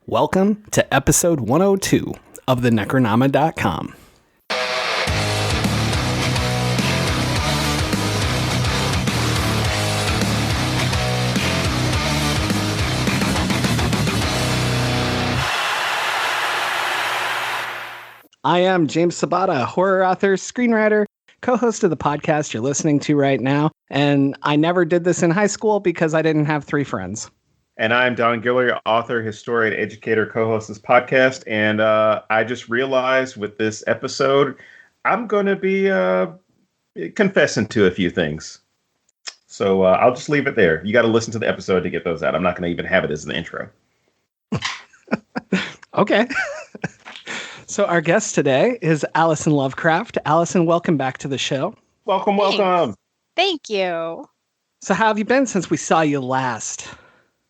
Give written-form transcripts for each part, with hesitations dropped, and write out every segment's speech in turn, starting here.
Welcome to episode 102 of the Necronama.com. I am James Sabata, horror author, screenwriter, co-host of the podcast you're listening to right now, and I never did this in high school because I didn't have three friends. And I'm Don Giller, author, historian, educator, co-host of this podcast. And I just realized with this episode, I'm going to be confessing to a few things. So I'll just leave it there. You got to listen to the episode to get those out. I'm not going to even have it as an intro. Okay. So our guest today is Allison Lovecraft. Allison, welcome back to the show. Welcome. Thank you. So how have you been since we saw you last?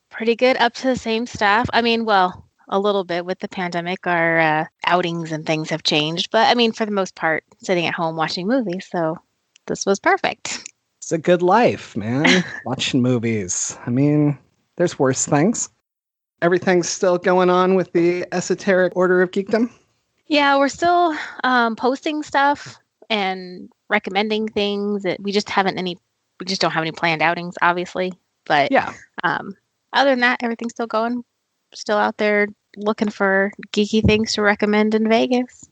Pretty good, up to the same stuff. I mean, well, a little bit with the pandemic. Our outings and things have changed. But I mean, for the most part, sitting at home watching movies. So this was perfect. It's a good life, man. Watching movies. I mean, there's worse things. Everything's still going on with the esoteric order of geekdom? Yeah, we're still posting stuff and recommending things. We just don't have any planned outings, obviously. But yeah. Other than that, everything's still going. Still out there looking for geeky things to recommend in Vegas.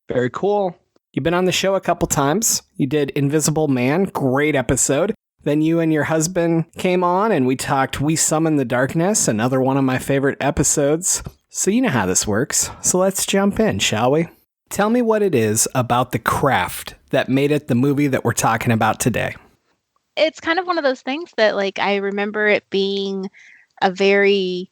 Very cool. You've been on the show a couple times. You did Invisible Man, great episode. Then you and your husband came on and we talked We Summon the Darkness, another one of my favorite episodes. So you know how this works. So let's jump in, shall we? Tell me what it is about The Craft that made it the movie that we're talking about today. It's kind of one of those things that, like, I remember it being a very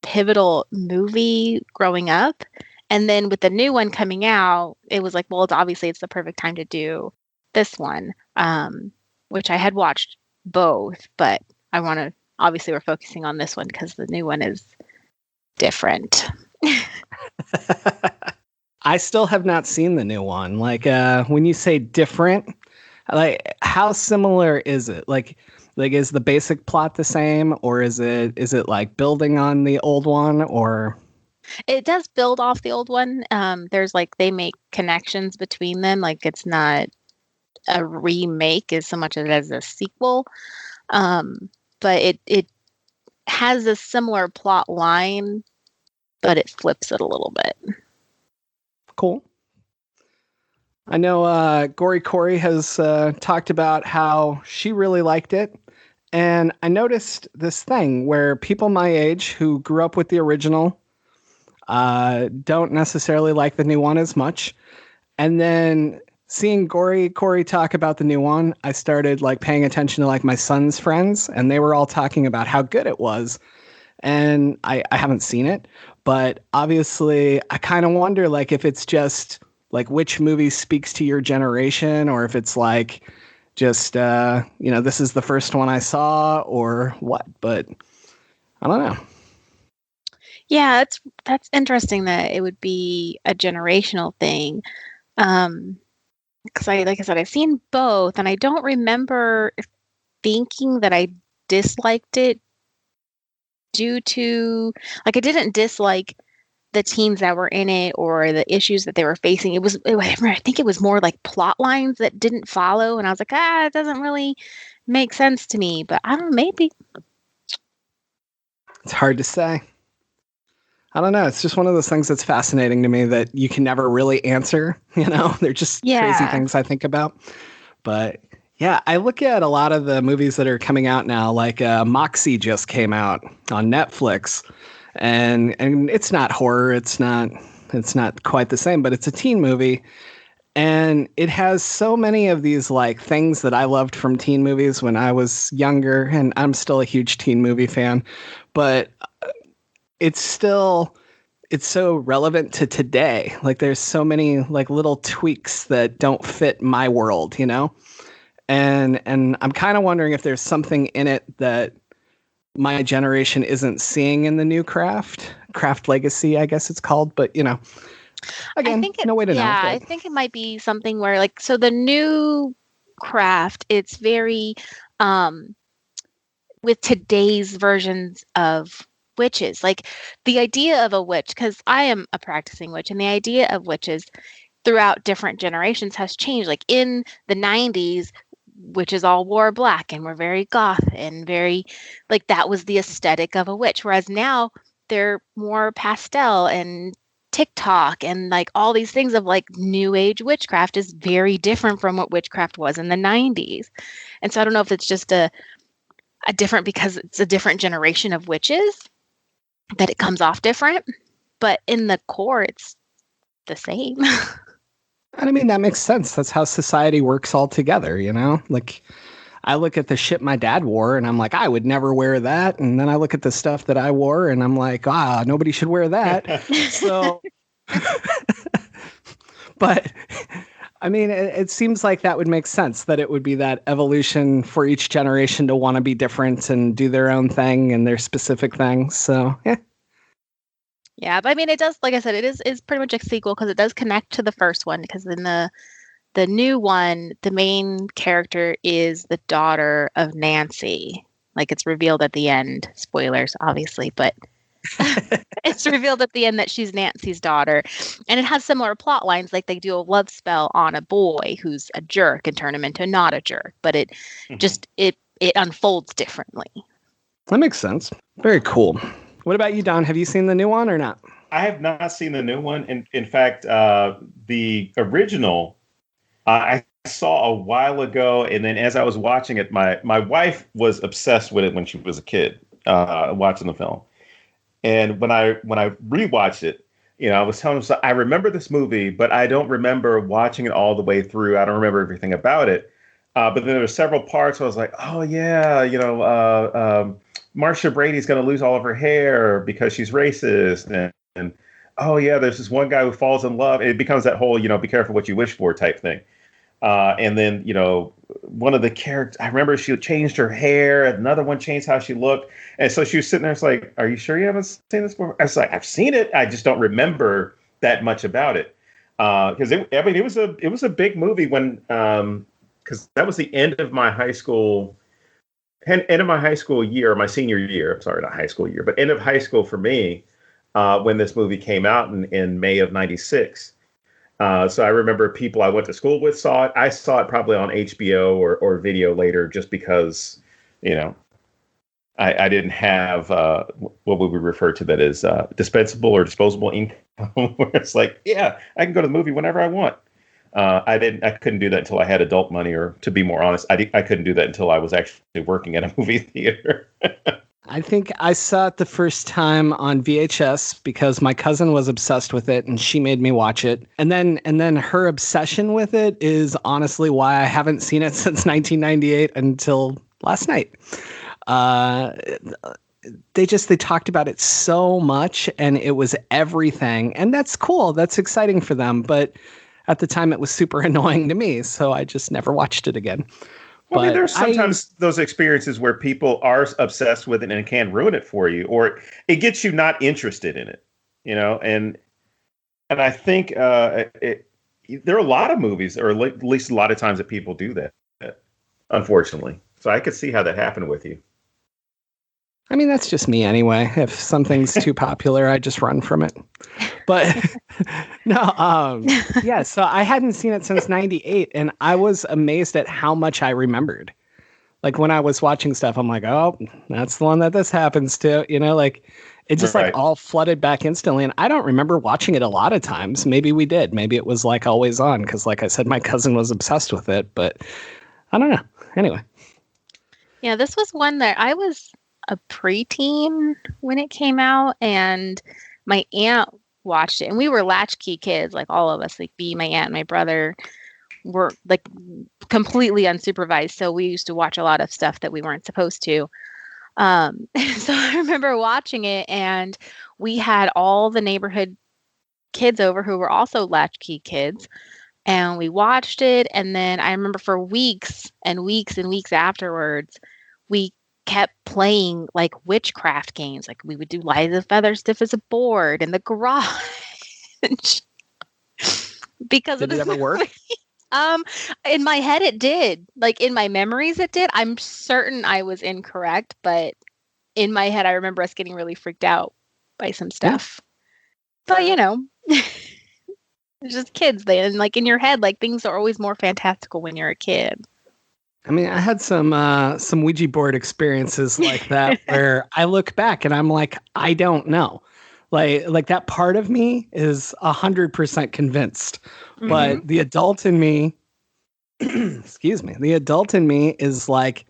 pivotal movie growing up. And then with the new one coming out, it was like, well, it's the perfect time to do this one, which I had watched both. But obviously we're focusing on this one because the new one is different. I still have not seen the new one. Like, when you say different, like, how similar is it? Like, is the basic plot the same, or is it like building on the old one, or? It does build off the old one. There's they make connections between them. Like, it's not a remake as so much as a sequel. But it has a similar plot line, but it flips it a little bit. Cool. I know Gory Corey has talked about how she really liked it. And I noticed this thing where people my age who grew up with the original don't necessarily like the new one as much. And then seeing Gory Corey talk about the new one, I started paying attention to my son's friends, and they were all talking about how good it was. And I haven't seen it, but obviously I kind of wonder if it's just which movie speaks to your generation, or if it's just, this is the first one I saw or what, but I don't know. Yeah, that's interesting that it would be a generational thing. Because like I said, I've seen both, and I don't remember thinking that I disliked it due to, I didn't dislike the teens that were in it or the issues that they were facing. I think it was more plot lines that didn't follow, and I was like, it doesn't really make sense to me, but I don't know, maybe. It's hard to say. I don't know. It's just one of those things that's fascinating to me that you can never really answer. They're just crazy things I think about. But yeah, I look at a lot of the movies that are coming out now, Moxie just came out on Netflix. And it's not horror. It's not quite the same, but it's a teen movie. And it has so many of these things that I loved from teen movies when I was younger, and I'm still a huge teen movie fan, but it's so relevant to today. There's so many little tweaks that don't fit my world, And I'm kind of wondering if there's something in it that my generation isn't seeing in the new Craft Legacy, I guess it's called. But, again, no way to know. Yeah, I think it might be something where, so the new Craft, it's very, with today's versions of witches. Like the idea of a witch, because I am a practicing witch, and the idea of witches throughout different generations has changed. Like in the 90s, witches all wore black and were very goth and very, like, that was the aesthetic of a witch. Whereas now they're more pastel, and TikTok and like all these things of like new age witchcraft is very different from what witchcraft was in the 90s. And so I don't know if it's just a different, because it's a different generation of witches, that it comes off different, but in the core it's the same. And I mean, that makes sense. That's how society works all together, you know? Like, I look at the shit my dad wore and I'm like, I would never wear that. And then I look at the stuff that I wore and I'm like, nobody should wear that. So, but I mean, it seems like that would make sense, that it would be that evolution for each generation to want to be different and do their own thing and their specific things. So, yeah. Yeah, but I mean, it does, like I said, it is pretty much a sequel because it does connect to the first one, because in the new one, the main character is the daughter of Nancy. Like, it's revealed at the end. Spoilers, obviously, but it's revealed at the end that she's Nancy's daughter. And it has similar plot lines, like they do a love spell on a boy who's a jerk and turn him into not a jerk. But it just, it unfolds differently. That makes sense. Very cool. What about you, Don? Have you seen the new one or not? I have not seen the new one. In fact, the original, I saw a while ago, and then as I was watching it, my wife was obsessed with it when she was a kid, watching the film. And when I rewatched it, you know, I was telling her, so I remember this movie, but I don't remember watching it all the way through. I don't remember everything about it. But then there were several parts where I was like, oh yeah, you know, Marsha Brady's going to lose all of her hair because she's racist, and oh yeah, there's this one guy who falls in love. It becomes that whole, you know, be careful what you wish for type thing. And then, you know, one of the characters, I remember she changed her hair. Another one changed how she looked. And so she was sitting there. It's like, are you sure you haven't seen this before? I was like, I've seen it. I just don't remember that much about it. Because it was a big movie when, because that was the end of my high school. End of my high school year, my senior year. I'm sorry, not high school year, but end of high school for me, when this movie came out in May of '96. So I remember people I went to school with saw it. I saw it probably on HBO or video later, just because, you know, I didn't have what we would refer to that as dispensable or disposable income, where it's like, yeah, I can go to the movie whenever I want. I couldn't do that until I had adult money, or to be more honest, I couldn't do that until I was actually working at a movie theater. I think I saw it the first time on VHS because my cousin was obsessed with it and she made me watch it. And then her obsession with it is honestly why I haven't seen it since 1998 until last night. They talked about it so much and it was everything. And that's cool. That's exciting for them. But at the time it was super annoying to me. So I just never watched it again. Well, I mean, there's sometimes those experiences where people are obsessed with it and it can ruin it for you, or it gets you not interested in it, you know? And I think there are a lot of movies, or at least a lot of times that people do that, unfortunately. So I could see how that happened with you. I mean, that's just me anyway. If something's too popular, I just run from it. But no, yeah, so I hadn't seen it since 98, and I was amazed at how much I remembered. Like when I was watching stuff, I'm like, oh, that's the one that this happens to, you know, like it just like all flooded back instantly. And I don't remember watching it a lot of times. Maybe we did. Maybe it was like always on because, like I said, my cousin was obsessed with it, but I don't know. Anyway. Yeah, this was one that I was a preteen when it came out, and my aunt watched it, and we were latchkey kids, like all of us, like me, my aunt, and my brother were like completely unsupervised, so we used to watch a lot of stuff that we weren't supposed to. So I remember watching it, and we had all the neighborhood kids over who were also latchkey kids, and we watched it. And then I remember for weeks and weeks and weeks afterwards, we kept playing like witchcraft games. Like we would do Liza Feather Stiff as a Board in the garage. Because did it ever work? In my head it did. Like in my memories it did. I'm certain I was incorrect, but in my head, I remember us getting really freaked out by some stuff. Yeah. But, you know, it's just kids. And like in your head, like things are always more fantastical when you're a kid. I mean, I had some Ouija board experiences like that where I look back and I'm like, I don't know. Like that part of me is 100% convinced, but the adult in me, excuse me, the adult in me is like,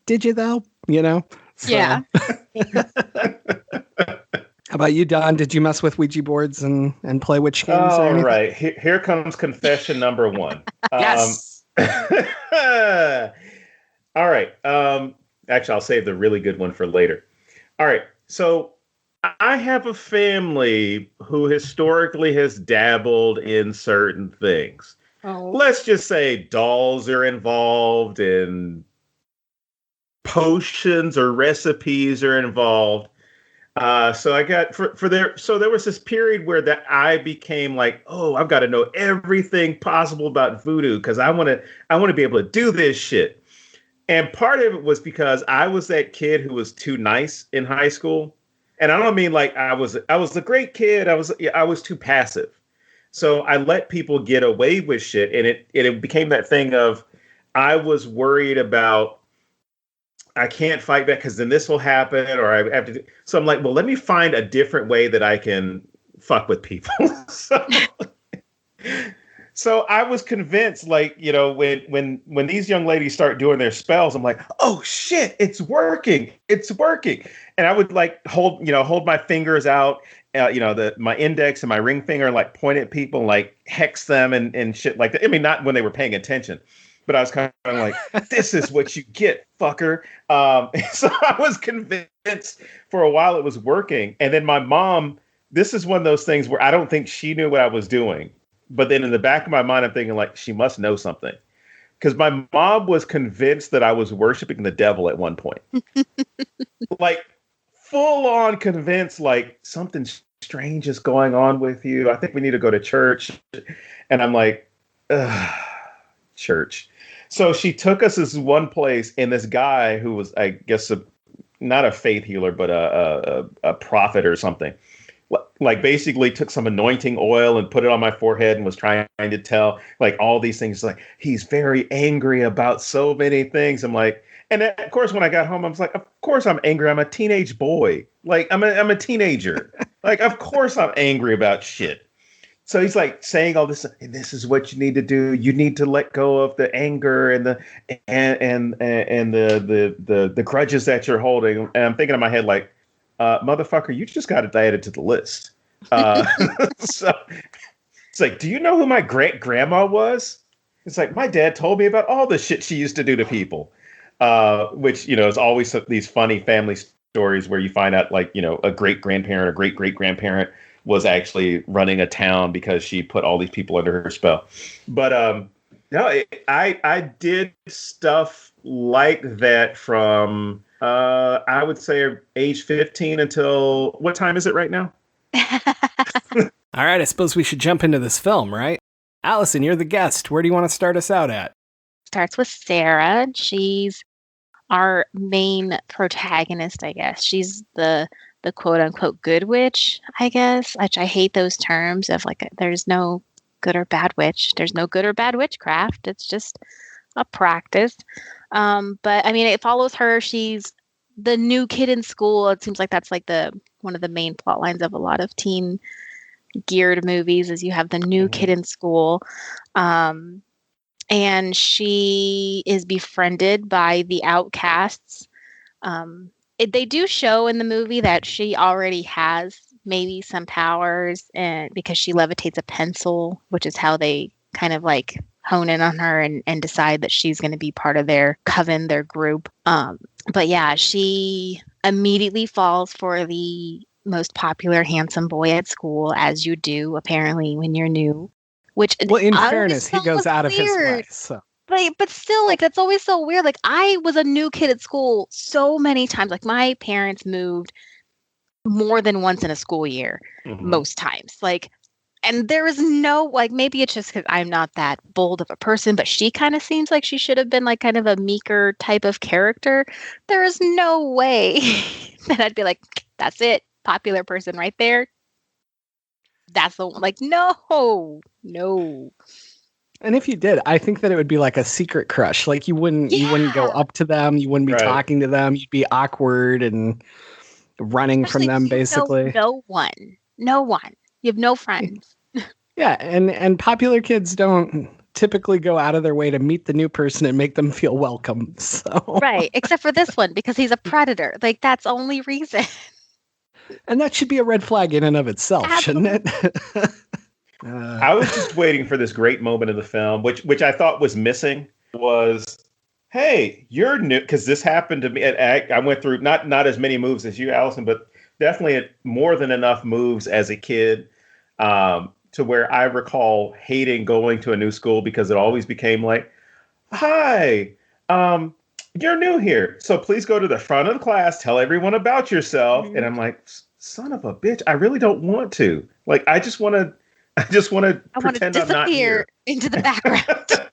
did you though? You know? So. Yeah. How about you, Don? Did you mess with Ouija boards and play witch games? All or anything? right. Here comes confession number one. Yes. All right. Actually, I'll save the really good one for later. All right. So I have a family who historically has dabbled in certain things. Oh. Let's just say dolls are involved and potions or recipes are involved. So I got so there was this period where that I became like, oh, I've got to know everything possible about voodoo because I want to be able to do this shit. And part of it was because I was that kid who was too nice in high school. And I don't mean like I was a great kid. I was too passive. So I let people get away with shit. And it became that thing of I was worried about I can't fight back because then this will happen or I have to. So I'm like, well, let me find a different way that I can fuck with people. So I was convinced, like, you know, when these young ladies start doing their spells, I'm like, oh shit, it's working. It's working. And I would like hold my fingers out, my index and my ring finger, and like point at people and like hex them and shit like that. I mean, not when they were paying attention, but I was kind of like, this is what you get, fucker. So I was convinced for a while it was working. And then my mom, this is one of those things where I don't think she knew what I was doing. But then in the back of my mind, I'm thinking like, she must know something. Because my mom was convinced that I was worshiping the devil at one point. Like full on convinced, like something strange is going on with you. I think we need to go to church. And I'm like, ugh, church. So she took us to this one place, and this guy who was, I guess, not a faith healer, but a prophet or something, like basically took some anointing oil and put it on my forehead and was trying to tell like all these things. Like, he's very angry about so many things. I'm like, and of course, when I got home, I was like, of course I'm angry. I'm a teenage boy. Like I'm a teenager. Like, of course I'm angry about shit. So he's like saying all this, and this is what you need to do. You need to let go of the anger and the grudges that you're holding. And I'm thinking in my head, like, motherfucker, you just got it added to the list. So it's like, do you know who my great grandma was? It's like, my dad told me about all the shit she used to do to people, which, is always these funny family stories where you find out like, a great grandparent or great great grandparent was actually running a town because she put all these people under her spell. But no, I did stuff like that from I would say age 15 until what time is it right now? All right, I suppose we should jump into this film, right? Allison, you're the guest. Where do you want to start us out at? Starts with Sarah. She's our main protagonist, I guess. She's the quote unquote good witch, I guess, which I hate those terms of like, there's no good or bad witch. There's no good or bad witchcraft. It's just a practice. But I mean, it follows her. She's the new kid in school. It seems like that's like one of the main plot lines of a lot of teen geared movies is you have the new kid in school. And she is befriended by the outcasts. They do show in the movie that she already has maybe some powers, and because she levitates a pencil, which is how they kind of like hone in on her and decide that she's going to be part of their coven, their group. But yeah, she immediately falls for the most popular handsome boy at school, as you do apparently when you're new. Which, well, in fairness, he goes out of his way. So. But still, like, that's always so weird. Like, I was a new kid at school so many times. Like, my parents moved more than once in a school year, most times. Like, And there is no, like, maybe it's just because I'm not that bold of a person, but she kind of seems like she should have been like kind of a meeker type of character. There is no way that I'd be like, that's it, popular person right there. That's the one. Like, no. And if you did, I think that it would be like a secret crush. Like you wouldn't go up to them, you wouldn't be talking to them, you'd be awkward and running from them, basically. No one. You have no friends. Yeah, and popular kids don't typically go out of their way to meet the new person and make them feel welcome. So right, except for this one, because he's a predator. Like, that's the only reason. And that should be a red flag in and of itself, Absolutely. Shouldn't it? I was just waiting for this great moment in the film, which I thought was missing, was, hey, you're new, because this happened to me. I went through not as many moves as you, Allison, but definitely more than enough moves as a kid to where I recall hating going to a new school because it always became like, hi, you're new here, so please go to the front of the class, tell everyone about yourself. Mm-hmm. And I'm like, son of a bitch, I really don't want to. Like, I just want to pretend I'm not here. Into the background.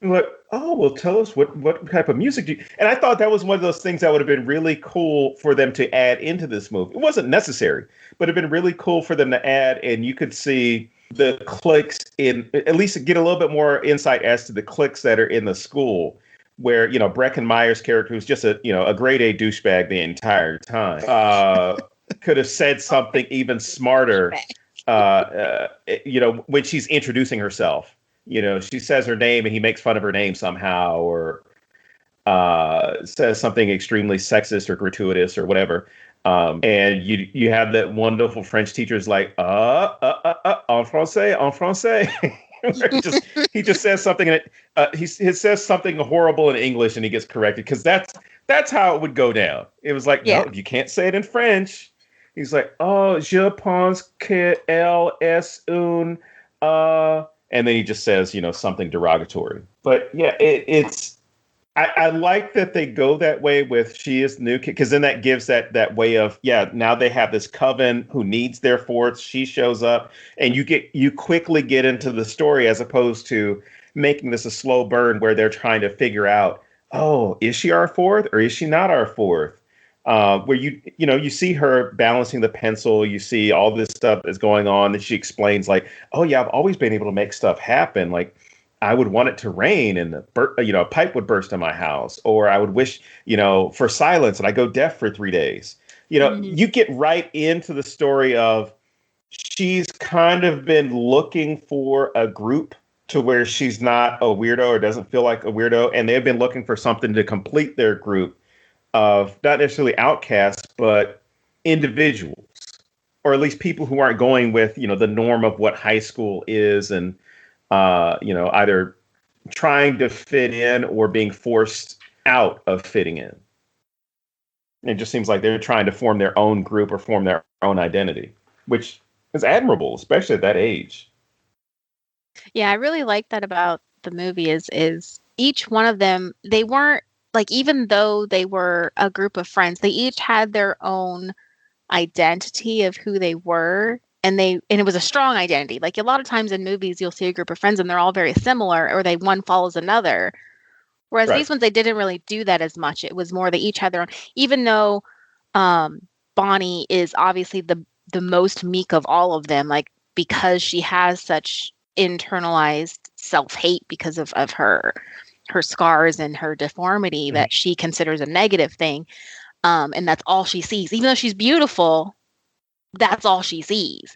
Like, oh, well, tell us what type of music do you... And I thought that was one of those things that would have been really cool for them to add into this movie. It wasn't necessary, but it'd been really cool for them to add, and you could see the cliques in, at least get a little bit more insight as to the cliques that are in the school, where, you know, Breckin Meyer's character, who's just a grade A douchebag the entire time, could have said something even smarter, when she's introducing herself. You know, she says her name and he makes fun of her name somehow, or says something extremely sexist or gratuitous or whatever. And you have that wonderful French teacher's like, en français. he just says something, and he says something horrible in English, and he gets corrected, because that's how it would go down. It was like, no, you can't say it in French. He's like, oh, je pense qu'elle est une. And then he just says, something derogatory. But yeah, I like that they go that way with she is new, because then that gives that way of, now they have this coven who needs their fourths. She shows up, and you quickly get into the story, as opposed to making this a slow burn where they're trying to figure out, oh, is she our fourth or is she not our fourth? Where you see her balancing the pencil, you see all this stuff that's going on, and she explains like, oh yeah, I've always been able to make stuff happen. Like, I would want it to rain and a pipe would burst in my house, or I would wish, for silence, and I go deaf for 3 days. You get right into the story of, she's kind of been looking for a group to where she's not a weirdo or doesn't feel like a weirdo, and they've been looking for something to complete their group of not necessarily outcasts, but individuals, or at least people who aren't going with, the norm of what high school is, and, either trying to fit in or being forced out of fitting in. It just seems like they're trying to form their own group or form their own identity, which is admirable, especially at that age. Yeah, I really like that about the movie is each one of them, they weren't, like, even though they were a group of friends, they each had their own identity of who they were. And it was a strong identity. Like, a lot of times in movies, you'll see a group of friends and they're all very similar, or one follows another. Whereas these ones, they didn't really do that as much. It was more they each had their own, even though Bonnie is obviously the most meek of all of them, like, because she has such internalized self-hate because of her scars and her deformity that she considers a negative thing. And that's all she sees. Even though she's beautiful, that's all she sees.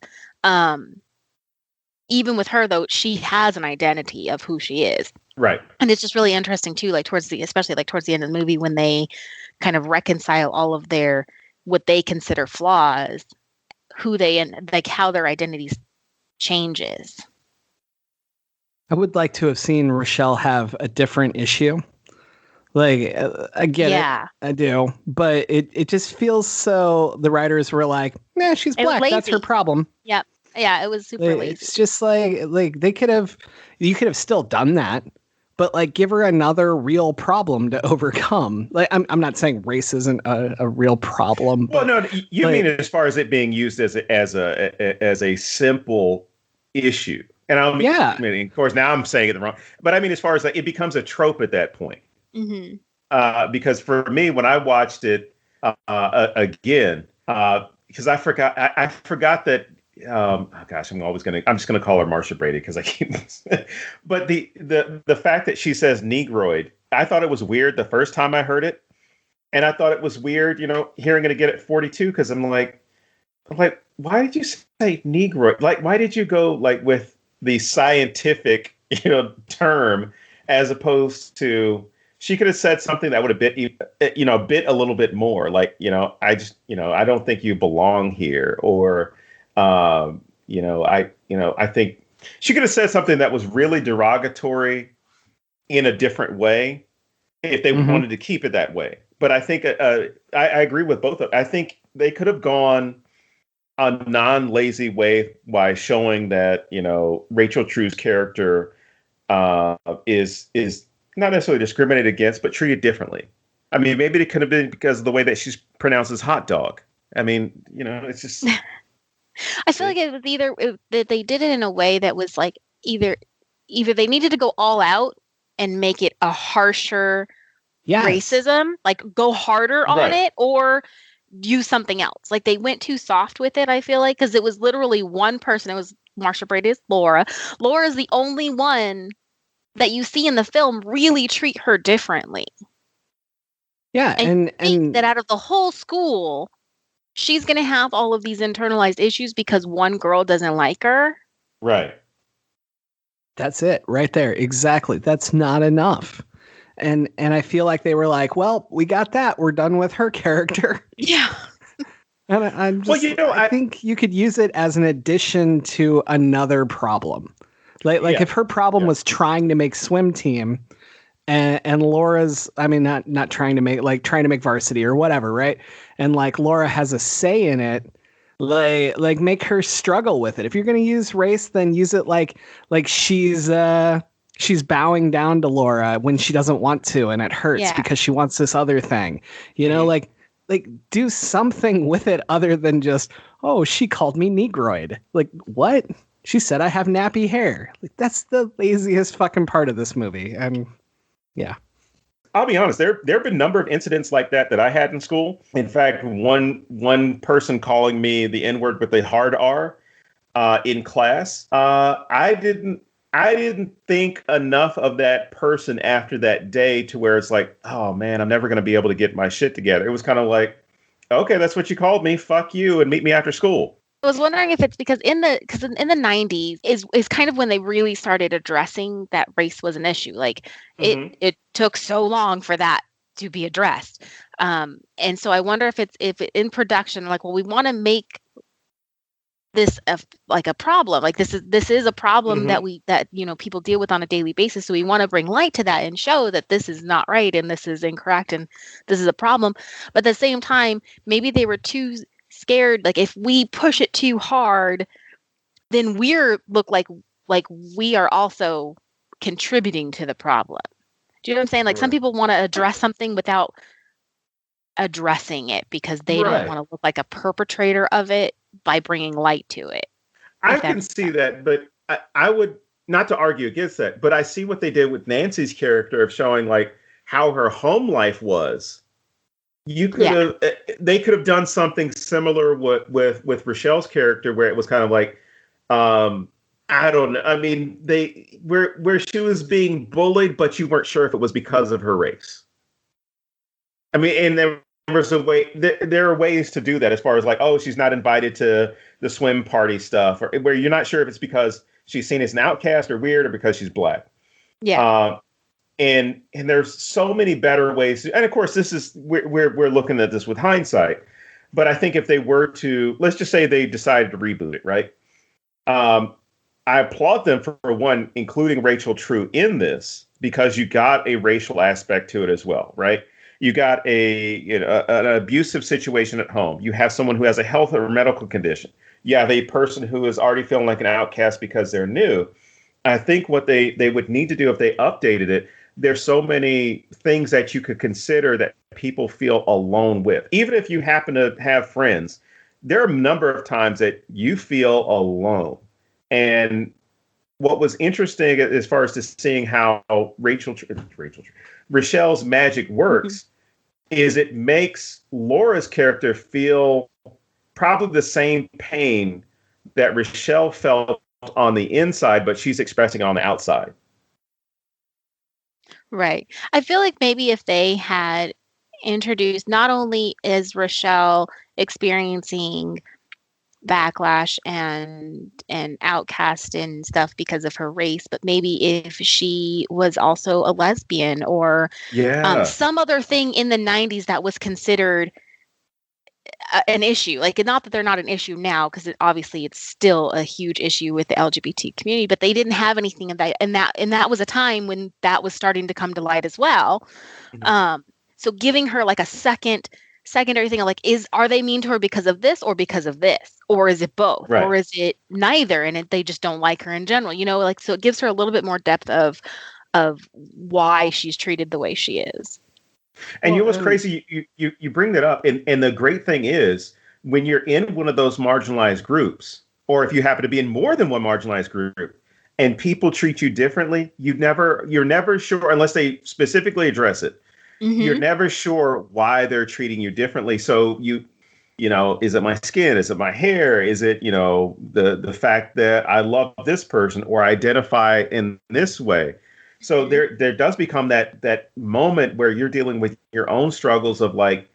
Even with her, though, she has an identity of who she is. Right. And it's just really interesting, too, like especially towards the end of the movie, when they kind of reconcile all of what they consider flaws, how their identities changes. I would like to have seen Rochelle have a different issue. Like, I get it. I do. But it just feels so, the writers were like, nah, she's black. That's her problem. Yep. Yeah, it was super lazy. It's just like you could have still done that, but like, give her another real problem to overcome. Like, I'm not saying race isn't a real problem. Well, no, you mean as far as it being used as a simple issue. And I mean, of course, now I'm saying it wrong, but I mean, as far as like, it becomes a trope at that point. Mm-hmm. Because for me, when I watched it again, because I forgot that. Oh gosh, I'm just gonna call her Marsha Brady because I keep. But the fact that she says Negroid, I thought it was weird the first time I heard it, and I thought it was weird, hearing it again at 42 because I'm like, why did you say Negroid? Like, why did you go like with the scientific, term as opposed to? She could have said something that would have bit a little bit more, like, I don't think you belong here, or. I think she could have said something that was really derogatory in a different way if they wanted to keep it that way. But I think I agree with both of them. I think they could have gone a non-lazy way by showing that, Rachel True's character is not necessarily discriminated against, but treated differently. I mean, maybe it could have been because of the way that she pronounces hot dog. I mean, it's just... I feel like it was that they did it in a way that was like either they needed to go all out and make it a harsher racism, like go harder on it, or use something else. Like they went too soft with it, I feel like, because it was literally one person. It was Marsha Brady's Laura. Laura is the only one that you see in the film really treat her differently. Yeah, and that out of the whole school, she's going to have all of these internalized issues because one girl doesn't like her. Right. That's it right there. Exactly. That's not enough. And I feel like they were like, well, we got that. We're done with her character. Yeah. And I'm just, I think you could use it as an addition to another problem. Like if her problem was trying to make swim team, and Laura's, I mean, not trying to make varsity or whatever, right? And like Laura has a say in it, like make her struggle with it. If you're going to use race, then use it like she's bowing down to Laura when she doesn't want to, and it hurts because she wants this other thing. Like do something with it other than just, oh, she called me Negroid. Like, what? She said I have nappy hair. Like, that's the laziest fucking part of this movie. And yeah. I'll be honest, there have been a number of incidents like that I had in school. In fact, one person calling me the N-word with a hard R in class. I didn't think enough of that person after that day to where it's like, oh man, I'm never going to be able to get my shit together. It was kind of like, okay, that's what you called me. Fuck you, and meet me after school. I was wondering if it's because in the 90s is kind of when they really started addressing that race was an issue. Like it took so long for that to be addressed. And so I wonder if it's in production, like, well, we want to make this like a problem. Like this is a problem that people deal with on a daily basis. So we want to bring light to that and show that this is not right and this is incorrect and this is a problem. But at the same time, maybe they were too scared, like if we push it too hard, then look like we are also contributing to the problem. Do you know what I'm saying? Like some people want to address something without addressing it because they don't want to look like a perpetrator of it by bringing light to it. I can see that, but I would, not to argue against that, but I see what they did with Nancy's character of showing like how her home life was. They could have done something similar with Rochelle's character, where it was kind of like, I don't know. I mean, where she was being bullied, but you weren't sure if it was because of her race. I mean, and there was a way. There are ways to do that, as far as like, oh, she's not invited to the swim party stuff, or where you're not sure if it's because she's seen as an outcast or weird, or because she's black. Yeah. And there's so many better ways and of course we're looking at this with hindsight, but I think if they were to, let's just say they decided to reboot it, right? I applaud them for one, including Rachel True in this, because you got a racial aspect to it as well, right? You got an abusive situation at home. You have someone who has a health or medical condition. You have a person who is already feeling like an outcast because they're new. I think what they would need to do if they updated it, there's so many things that you could consider that people feel alone with. Even if you happen to have friends, there are a number of times that you feel alone. And what was interesting as far as to seeing how Rochelle's magic works is it makes Laura's character feel probably the same pain that Rochelle felt on the inside, but she's expressing on the outside. Right. I feel like maybe if they had introduced, not only is Rochelle experiencing backlash and outcast and stuff because of her race, but maybe if she was also a lesbian or some other thing in the 90s that was considered an issue. Like, not that they're not an issue now, because obviously it's still a huge issue with the LGBT community, but they didn't have anything of that, and that was a time when that was starting to come to light as well. So giving her like a secondary thing of like, are they mean to her because of this or because of this, or is it both, or is it neither, and they just don't like her in general, like, so it gives her a little bit more depth of why she's treated the way she is. And you know what's crazy? You bring that up, and the great thing is when you're in one of those marginalized groups, or if you happen to be in more than one marginalized group, and people treat you differently, you're never sure unless they specifically address it. You're never sure why they're treating you differently. So you know, is it my skin? Is it my hair? Is it, the fact that I love this person or identify in this way? So there does become that moment where you're dealing with your own struggles of like,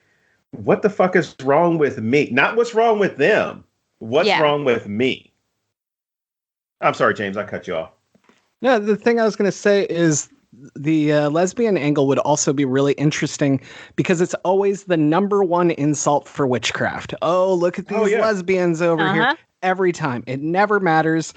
what the fuck is wrong with me? Not what's wrong with them. What's wrong with me? I'm sorry, James, I cut you off. No, the thing I was going to say is the lesbian angle would also be really interesting because it's always the number one insult for witchcraft. Oh, look at these lesbians over here. Every time. It never matters.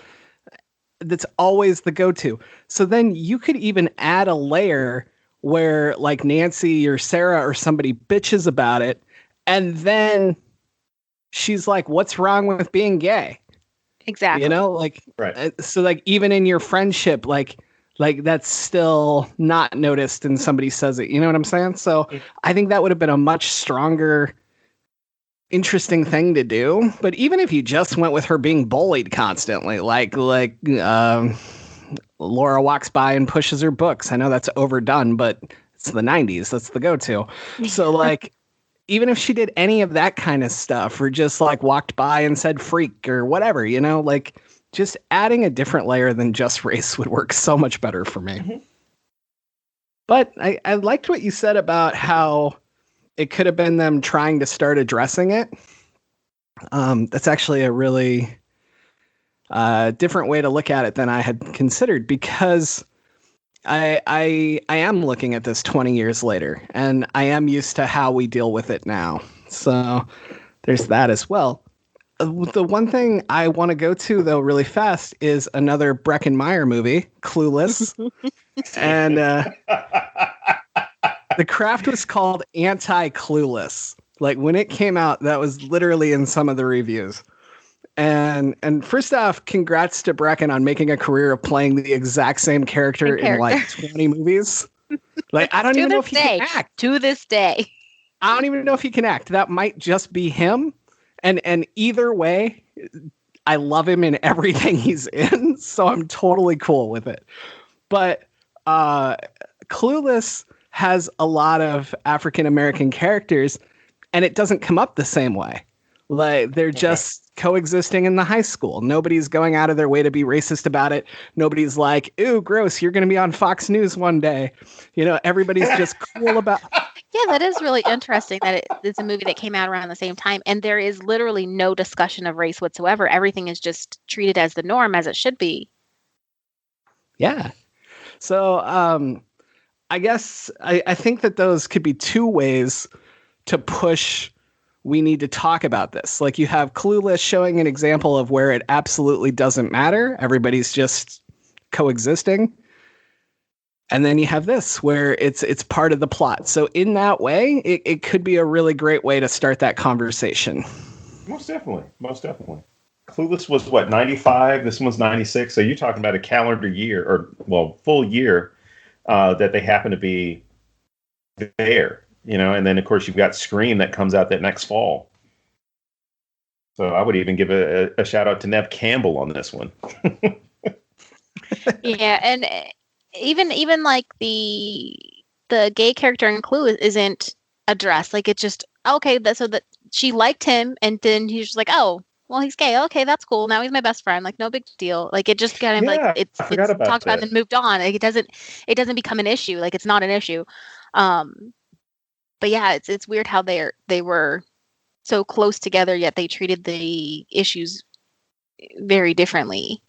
That's always the go-to. So then you could even add a layer where like Nancy or Sarah or somebody bitches about it. And then she's like, what's wrong with being gay? Exactly. So like even in your friendship, like that's still not noticed and somebody says it, you know what I'm saying? So I think that would have been a much stronger, interesting thing to do. But even if you just went with her being bullied constantly, like Laura walks by and pushes her books. I know that's overdone, but it's the 90s. That's the go-to. So like, even if she did any of that kind of stuff or just like walked by and said freak or whatever, like just adding a different layer than just race would work so much better for me. But I liked what you said about how it could have been them trying to start addressing it. That's actually a really different way to look at it than I had considered, because I am looking at this 20 years later, and I am used to how we deal with it now. So there's that as well. The one thing I want to go to, though, really fast is another Breckin-Meyer movie, Clueless. And The Craft was called Anti-Clueless. Like, when it came out, that was literally in some of the reviews. And first off, congrats to Brecken on making a career of playing the exact same character in like 20 movies. Like, I don't even know if he can act. To this day. I don't even know if he can act. That might just be him. And either way, I love him in everything he's in. So I'm totally cool with it. But Clueless has a lot of African-American characters, and it doesn't come up the same way. Like, they're just coexisting in the high school. Nobody's going out of their way to be racist about it. Nobody's like, ooh, gross, you're going to be on Fox News one day. Everybody's just cool about... Yeah, that is really interesting that it's a movie that came out around the same time, and there is literally no discussion of race whatsoever. Everything is just treated as the norm, as it should be. Yeah. So I guess I think that those could be two ways to push... We need to talk about this. Like, you have Clueless showing an example of where it absolutely doesn't matter. Everybody's just coexisting. And then you have this where it's part of the plot. So in that way, it could be a really great way to start that conversation. Most definitely. Clueless was what, 95? This one's 96. So you're talking about a calendar year or, full year that they happen to be there. And then, of course, you've got Scream that comes out that next fall. So I would even give a shout out to Nev Campbell on this one. Yeah, and even like the gay character in Clueless isn't addressed. Like it's just okay. So that she liked him, and then he's just like, oh, well, he's gay. Okay, that's cool. Now he's my best friend. Like no big deal. Like it just kind of like it's talked about and then moved on. Like it doesn't become an issue. Like it's not an issue. But yeah, it's weird how they were so close together, yet they treated the issues very differently.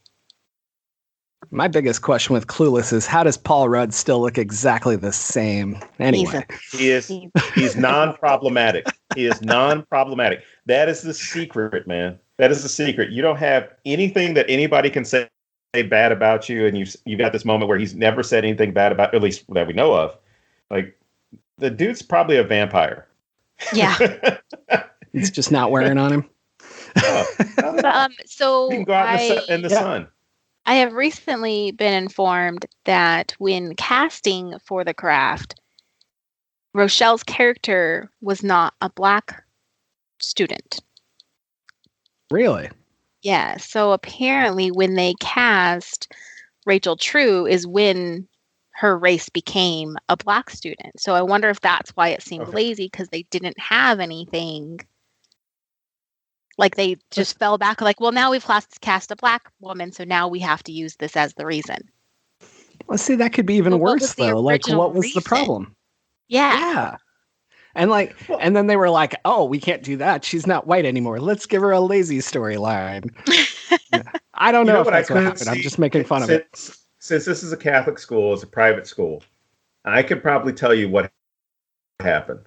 My biggest question with Clueless is how does Paul Rudd still look exactly the same? Anyway, he's non-problematic. He is non-problematic. That is the secret, man. That is the secret. You don't have anything that anybody can say bad about you, and you've got this moment where he's never said anything bad about, at least that we know of. Like the dude's probably a vampire. Yeah. It's just not wearing on him. So you can go out in the sun. I have recently been informed that when casting for The Craft, Rochelle's character was not a Black student. Really? Yeah. So apparently when they cast Rachel True is when her race became a Black student. So I wonder if that's why it seemed lazy, because they didn't have anything. Like they just fell back like, well, now we've cast a Black woman, so now we have to use this as the reason. Well, see, that could be even worse though. Like, what was the problem? Yeah. And and then they were like, oh, we can't do that. She's not white anymore. Let's give her a lazy storyline. I don't know if that's what happened. I'm just making fun of it. Since this is a Catholic school, it's a private school, I could probably tell you what happened.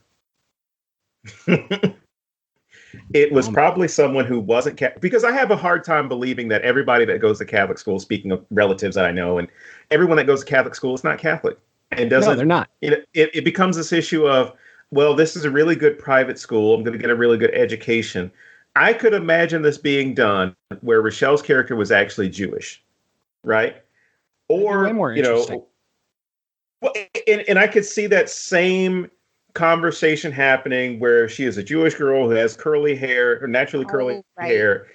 It was probably someone who wasn't Catholic, because I have a hard time believing that everybody that goes to Catholic school, speaking of relatives that I know, and everyone that goes to Catholic school is not Catholic. And doesn't, no, they're not. It becomes this issue of, well, this is a really good private school. I'm going to get a really good education. I could imagine this being done where Rochelle's character was actually Jewish, right? Or, well, and I could see that same conversation happening where she is a Jewish girl who has curly hair, or naturally curly hair,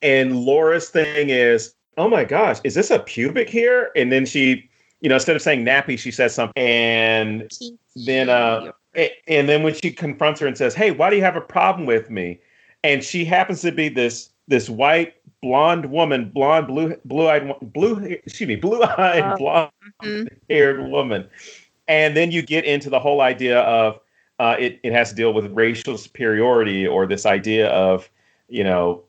and Laura's thing is, oh my gosh, is this a pubic hair? And then she, instead of saying nappy, she says something, and then when she confronts her and says, hey, why do you have a problem with me? And she happens to be this white blonde woman, blue-eyed blonde-haired woman. And then you get into the whole idea of it has to deal with racial superiority, or this idea of,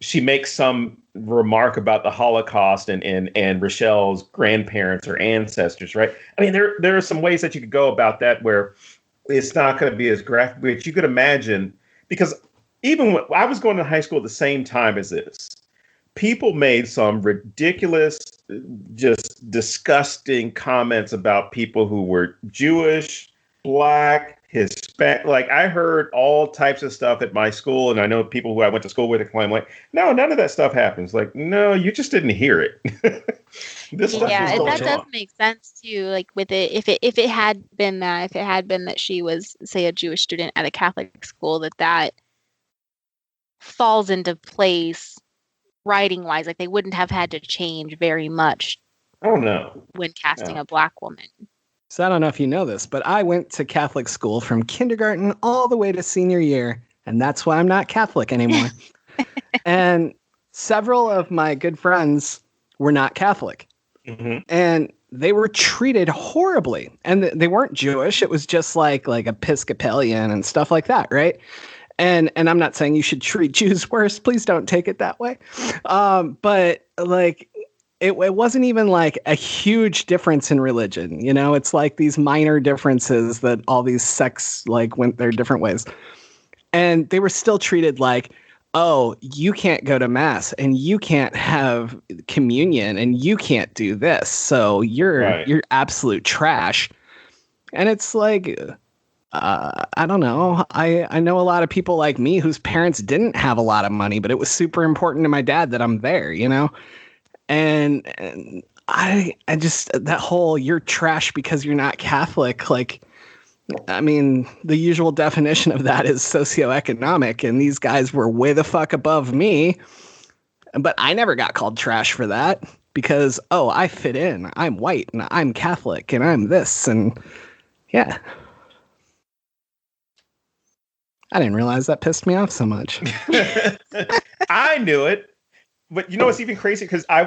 she makes some remark about the Holocaust and Rochelle's grandparents or ancestors, right? I mean, there are some ways that you could go about that where it's not going to be as graphic, but you could imagine, because even when I was going to high school at the same time as this, people made some ridiculous, just disgusting comments about people who were Jewish, Black, Hispanic. Like, I heard all types of stuff at my school, and I know people who I went to school with claim like, no, none of that stuff happens. Like, no, you just didn't hear it. This stuff does make sense too. Like with it, if it had been that she was, say, a Jewish student at a Catholic school, that falls into place writing wise. Like they wouldn't have had to change very much. Oh no! When casting a Black woman. So I don't know if you know this, but I went to Catholic school from kindergarten all the way to senior year, and that's why I'm not Catholic anymore. And several of my good friends were not Catholic, and they were treated horribly. And they weren't Jewish; it was just like Episcopalian and stuff like that, right? And I'm not saying you should treat Jews worse. Please don't take it that way. But like. It wasn't even like a huge difference in religion. It's like these minor differences that all these sects went their different ways. And they were still treated like, oh, you can't go to mass and you can't have communion and you can't do this. So you're absolute trash. And it's like, I don't know. I know a lot of people like me whose parents didn't have a lot of money, but it was super important to my dad that I'm there, And I just, that whole you're trash because you're not Catholic, I mean, the usual definition of that is socioeconomic, and these guys were way the fuck above me. But I never got called trash for that because, oh, I fit in. I'm white and I'm Catholic and I'm this. And yeah. I didn't realize that pissed me off so much. I knew it. But you know what's even crazy? Because I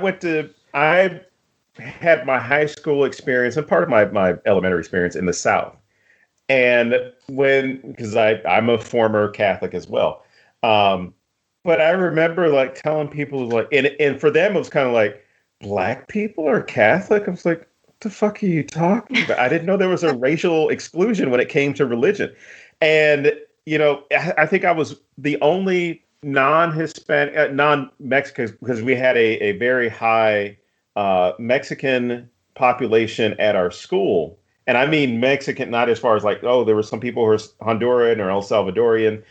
had my high school experience and part of my elementary experience in the South. And because I'm a former Catholic as well. But I remember like telling people like, and for them, it was kind of like, black people are Catholic. I was like, what the fuck are you talking about? I didn't know there was a racial exclusion when it came to religion. And, you know, I think I was the only non-Hispanic, non-Mexican, because we had a very high Mexican population at our school. And I mean Mexican, not as far as like, oh, there were some people who were Honduran or El Salvadorian.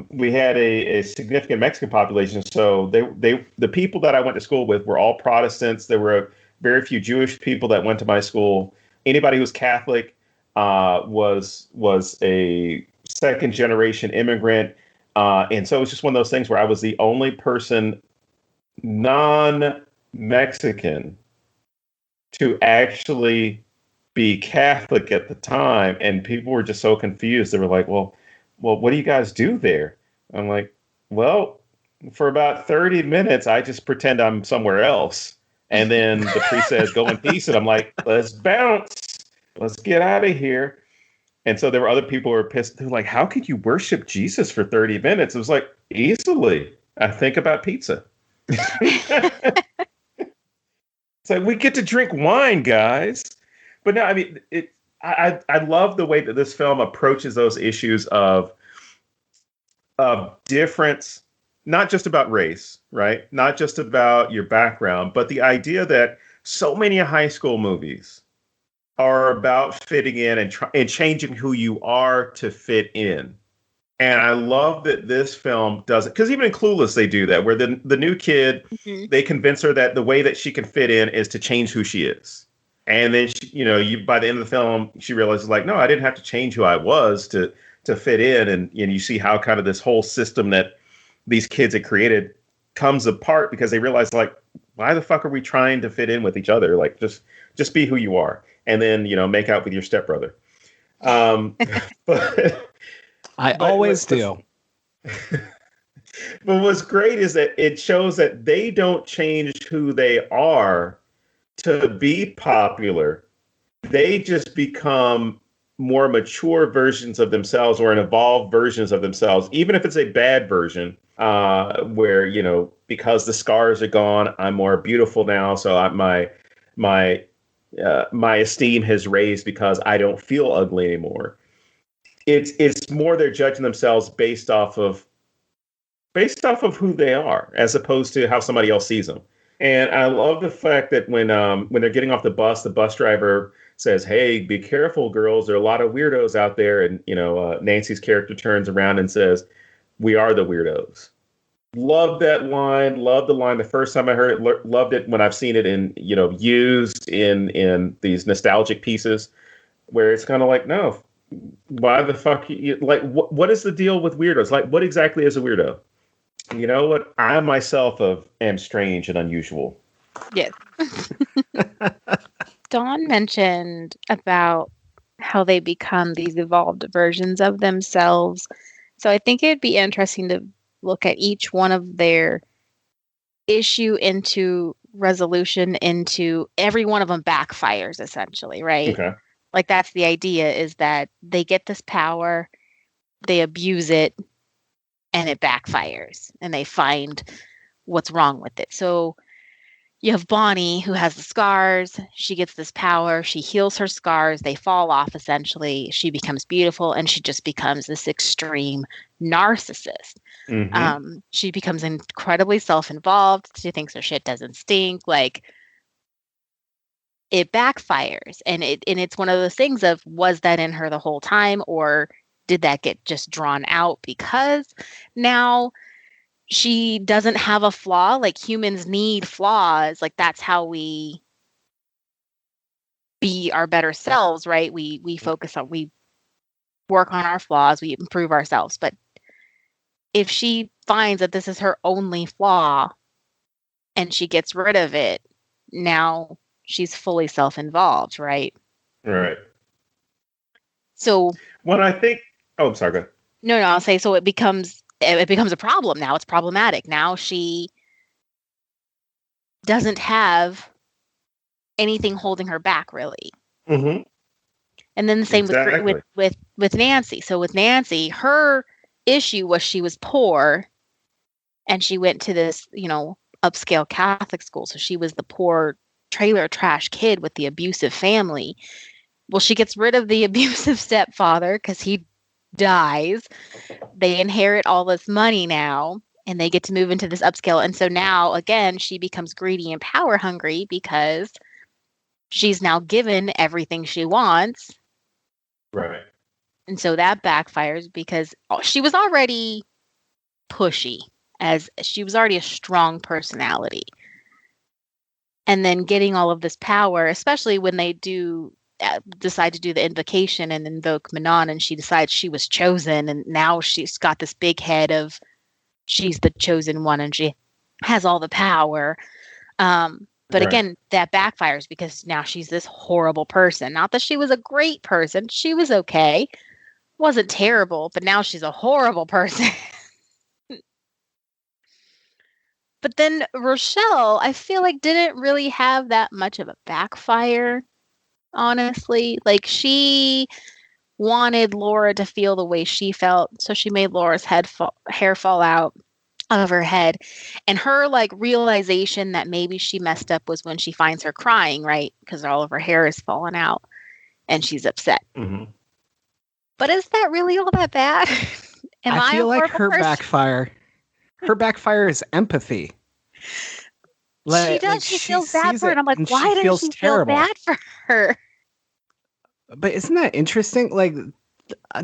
We had a significant Mexican population. So the people that I went to school with were all Protestants. There were very few Jewish people that went to my school. Anybody who was Catholic was a second generation immigrant. And so it was just one of those things where I was the only person non-Mexican to actually be Catholic at the time. And people were just so confused. They were like, well, what do you guys do there? I'm like, well, for about 30 minutes, I just pretend I'm somewhere else. And then the priest says, go in peace. And I'm like, let's bounce. Let's get out of here. And so there were other people who were pissed. They're like, how could you worship Jesus for 30 minutes? It was like, easily. I think about pizza. It's like, we get to drink wine, guys. But no, I mean, I love the way that this film approaches those issues of difference, not just about race, right? Not just about your background, but the idea that so many high school movies are about fitting in and changing who you are to fit in. And I love that this film does it, because even in Clueless, they do that, where the new kid, they convince her that the way that she can fit in is to change who she is. And then, by the end of the film, she realizes, like, no, I didn't have to change who I was to fit in. And you see how kind of this whole system that these kids had created comes apart because they realize, like, why the fuck are we trying to fit in with each other? Like, just be who you are. And then, make out with your stepbrother. But I always do. But what's great is that it shows that they don't change who they are to be popular. They just become more mature versions of themselves or an evolved versions of themselves, even if it's a bad version, where, because the scars are gone, I'm more beautiful now. So my esteem has raised because I don't feel ugly anymore. It's more they're judging themselves based off of who they are, as opposed to how somebody else sees them. And I love the fact that when they're getting off the bus driver says, "Hey, be careful, girls. There are a lot of weirdos out there." And Nancy's character turns around and says, "We are the weirdos." Love that line. Love the line the first time I heard it. Loved it when I've seen it in used in these nostalgic pieces, where it's kind of like, no, why the fuck? What is the deal with weirdos? Like, what exactly is a weirdo? You know what? I myself am strange and unusual. Yes. Dawn mentioned about how they become these evolved versions of themselves. So I think it'd be interesting to look at each one of their issue into resolution into every one of them backfires, essentially, right? Okay. Like, that's the idea, is that they get this power, they abuse it, and it backfires, and they find what's wrong with it. So you have Bonnie, who has the scars. She gets this power. She heals her scars. They fall off, essentially. She becomes beautiful, and she just becomes this extreme narcissist. Mm-hmm. She becomes incredibly self-involved. She thinks her shit doesn't stink. Like, it backfires. And it's one of those things of, was that in her the whole time, or did that get just drawn out because now she doesn't have a flaw? Like, humans need flaws. Like, that's how we be our better selves, right? We focus on, we work on our flaws, we improve ourselves. But if she finds that this is her only flaw and she gets rid of it, now she's fully self-involved, right? Right. So when I think, oh, I'm sorry, go ahead. No, I'll say, so it becomes a problem now. It's problematic. Now she doesn't have anything holding her back, really. Mm-hmm. And then the same with Nancy. So with Nancy, her issue was she was poor and she went to this, upscale Catholic school. So she was the poor trailer trash kid with the abusive family. Well, she gets rid of the abusive stepfather because he dies. They inherit all this money now and they get to move into this upscale. And so now, again, she becomes greedy and power hungry because she's now given everything she wants. Right. And so that backfires because she was already pushy, as she was already a strong personality. And then getting all of this power, especially when they decide to do the invocation and invoke Manon, and she decides she was chosen, and now she's got this big head of she's the chosen one and she has all the power. But again, that backfires because now she's this horrible person. Not that she was a great person. She was okay. Wasn't terrible, but now she's a horrible person. But then Rochelle, I feel like didn't really have that much of a backfire, honestly. Like, she wanted Laura to feel the way she felt, so she made Laura's hair fall out of her head. And her realization that maybe she messed up was when she finds her crying, right? Because all of her hair is falling out and she's upset. Mm-hmm. But is that really all that bad? I feel like her backfire is empathy. She does. She feels bad for her. And I'm like, why does she feel bad for her? But isn't that interesting?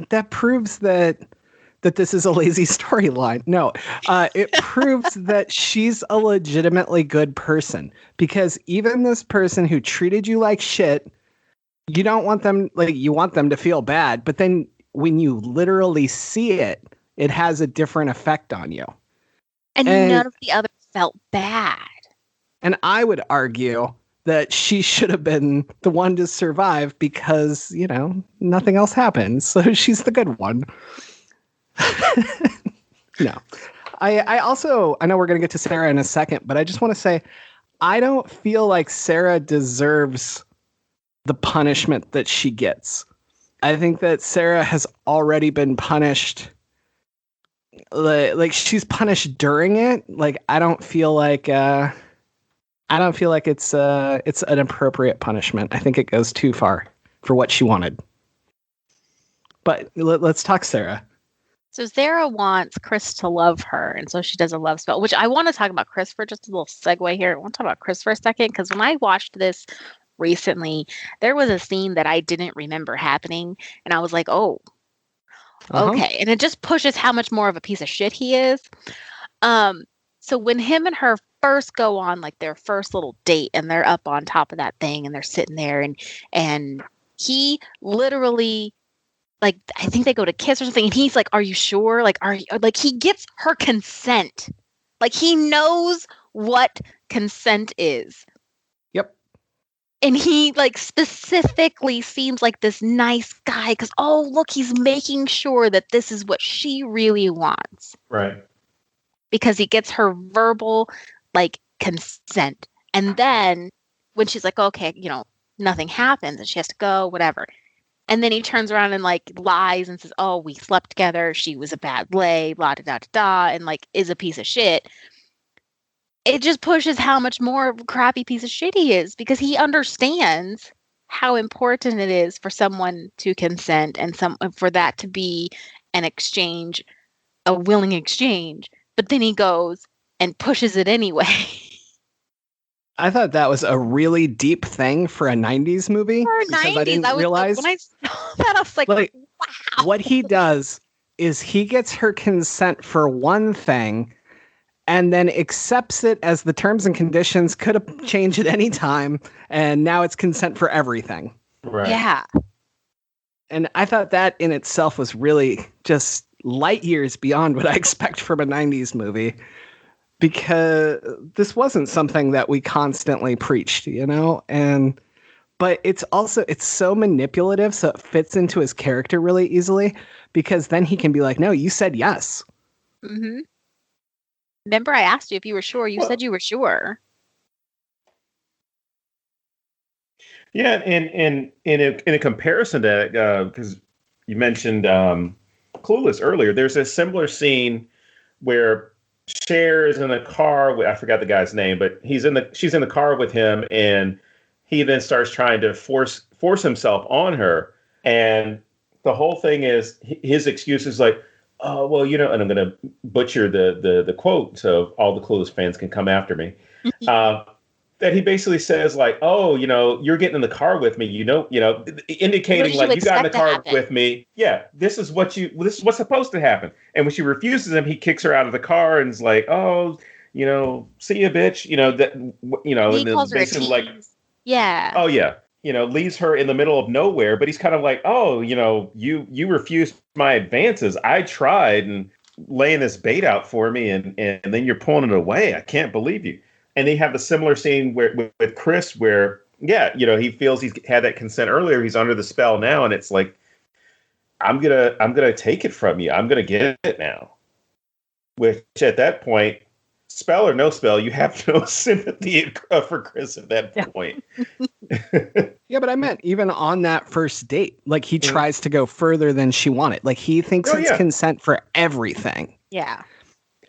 That proves that this is a lazy storyline. No, it proves that she's a legitimately good person, because even this person who treated you like shit, you don't want them, you want them to feel bad. But then when you literally see it, it has a different effect on you. And none of the others felt bad. And I would argue that she should have been the one to survive because, nothing else happened. So she's the good one. No. I know we're going to get to Sarah in a second, but I just want to say, I don't feel like Sarah deserves the punishment that she gets. I think that Sarah has already been punished. She's punished during it. I don't feel like it's an appropriate punishment. I think it goes too far for what she wanted. But let's talk Sarah. So Sarah wants Chris to love her, and so she does a love spell, which I want to talk about Chris for just a little segue here. I want to talk about Chris for a second, because when I watched this recently, there was a scene that I didn't remember happening, and I was like, oh, okay. And it just pushes how much more of a piece of shit he is. So when him and her first go on their first little date, and they're up on top of that thing and they're sitting there, and he literally, I think they go to kiss or something, and he's like, are you sure? He gets her consent. He knows what consent is. Yep. And he specifically seems like this nice guy because, oh, look, he's making sure that this is what she really wants. Right. Because he gets her verbal consent. And then when she's like, okay, nothing happens and she has to go, whatever. And then he turns around and lies and says, oh, we slept together. She was a bad lay, blah, da, da, da, da, and is a piece of shit. It just pushes how much more of a crappy piece of shit he is, because he understands how important it is for someone to consent and for that to be an exchange, a willing exchange. But then he goes and pushes it anyway. I thought that was a really deep thing for a 90s movie. For 90s, I didn't realize. When I saw that, I was like, wow. What he does is he gets her consent for one thing and then accepts it as the terms and conditions could have changed at any time. And now it's consent for everything. Right. Yeah. And I thought that in itself was really just light years beyond what I expect from a 90s movie, because this wasn't something that we constantly preached, but it's so manipulative, so it fits into his character really easily, because then he can be like, no, you said yes. Mm-hmm. Remember, I asked you if you were sure. You said you were sure. Yeah, and in a comparison to that, because you mentioned Clueless earlier, there's a similar scene where Cher is in a car with, I forgot the guy's name, but she's in the car with him, and he then starts trying to force himself on her, and the whole thing is his excuse is like, oh well, and I'm gonna butcher the quote so all the Clueless fans can come after me. That he basically says like, oh, you're getting in the car with me, indicating like you got in the car with me. Yeah, this is what's supposed to happen. And when she refuses him, he kicks her out of the car and is like, oh, see ya, bitch. He calls her basically like, yeah. Oh yeah. Leaves her in the middle of nowhere, but he's kind of like, oh, you refused my advances. I tried and laying this bait out for me, and then you're pulling it away. I can't believe you. And they have a similar scene with Chris where, he feels he's had that consent earlier. He's under the spell now. And it's like, I'm going to take it from you. I'm going to get it now. Which at that point, spell or no spell, you have no sympathy for Chris at that point. Yeah, but I meant even on that first date, like he tries to go further than she wanted. Like he thinks it's consent for everything. Yeah.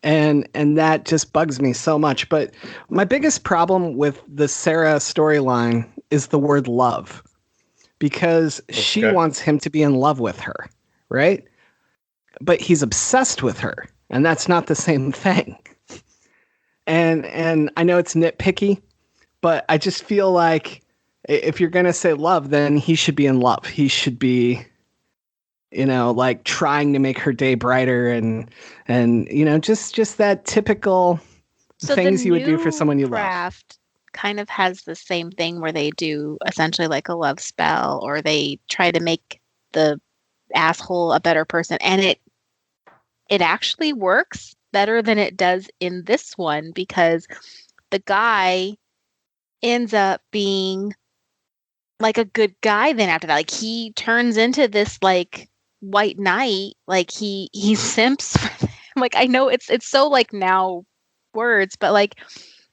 And that just bugs me so much. But my biggest problem with the Sarah storyline is the word love, because she wants him to be in love with her, right? But he's obsessed with her, and that's not the same thing. And I know it's nitpicky, but I just feel like if you're going to say love, then he should be in love. He should be, like trying to make her day brighter and just that typical things you would do for someone you love. Lovecraft kind of has the same thing where they do essentially like a love spell, or they try to make the asshole a better person, and it actually works better than it does in this one, because the guy ends up being like a good guy then after that. Like he turns into this like white knight, like he simps for them. Like I know it's so like now words, but like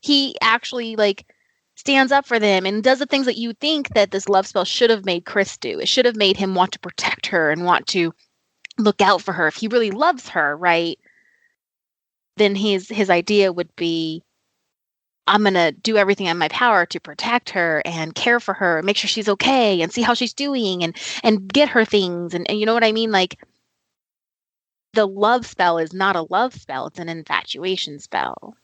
he actually like stands up for them and does the things that you think that this love spell should have made Chris do. It should have made him want to protect her and want to look out for her. If he really loves her, right, then his idea would be, I'm going to do everything in my power to protect her and care for her and make sure she's okay and see how she's doing and get her things. And you know what I mean? Like the love spell is not a love spell. It's an infatuation spell.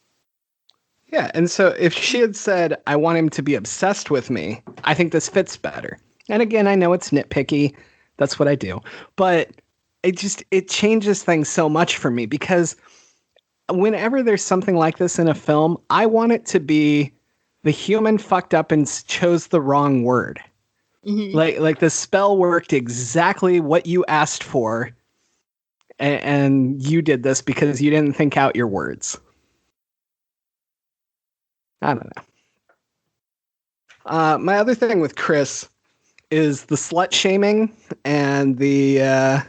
Yeah. And so if she had said, I want him to be obsessed with me, I think this fits better. And again, I know it's nitpicky. That's what I do. But it changes things so much for me, because whenever there's something like this in a film, I want it to be the human fucked up and chose the wrong word. Mm-hmm. Like the spell worked exactly what you asked for, and you did this because you didn't think out your words. I don't know. My other thing with Chris is the slut shaming and the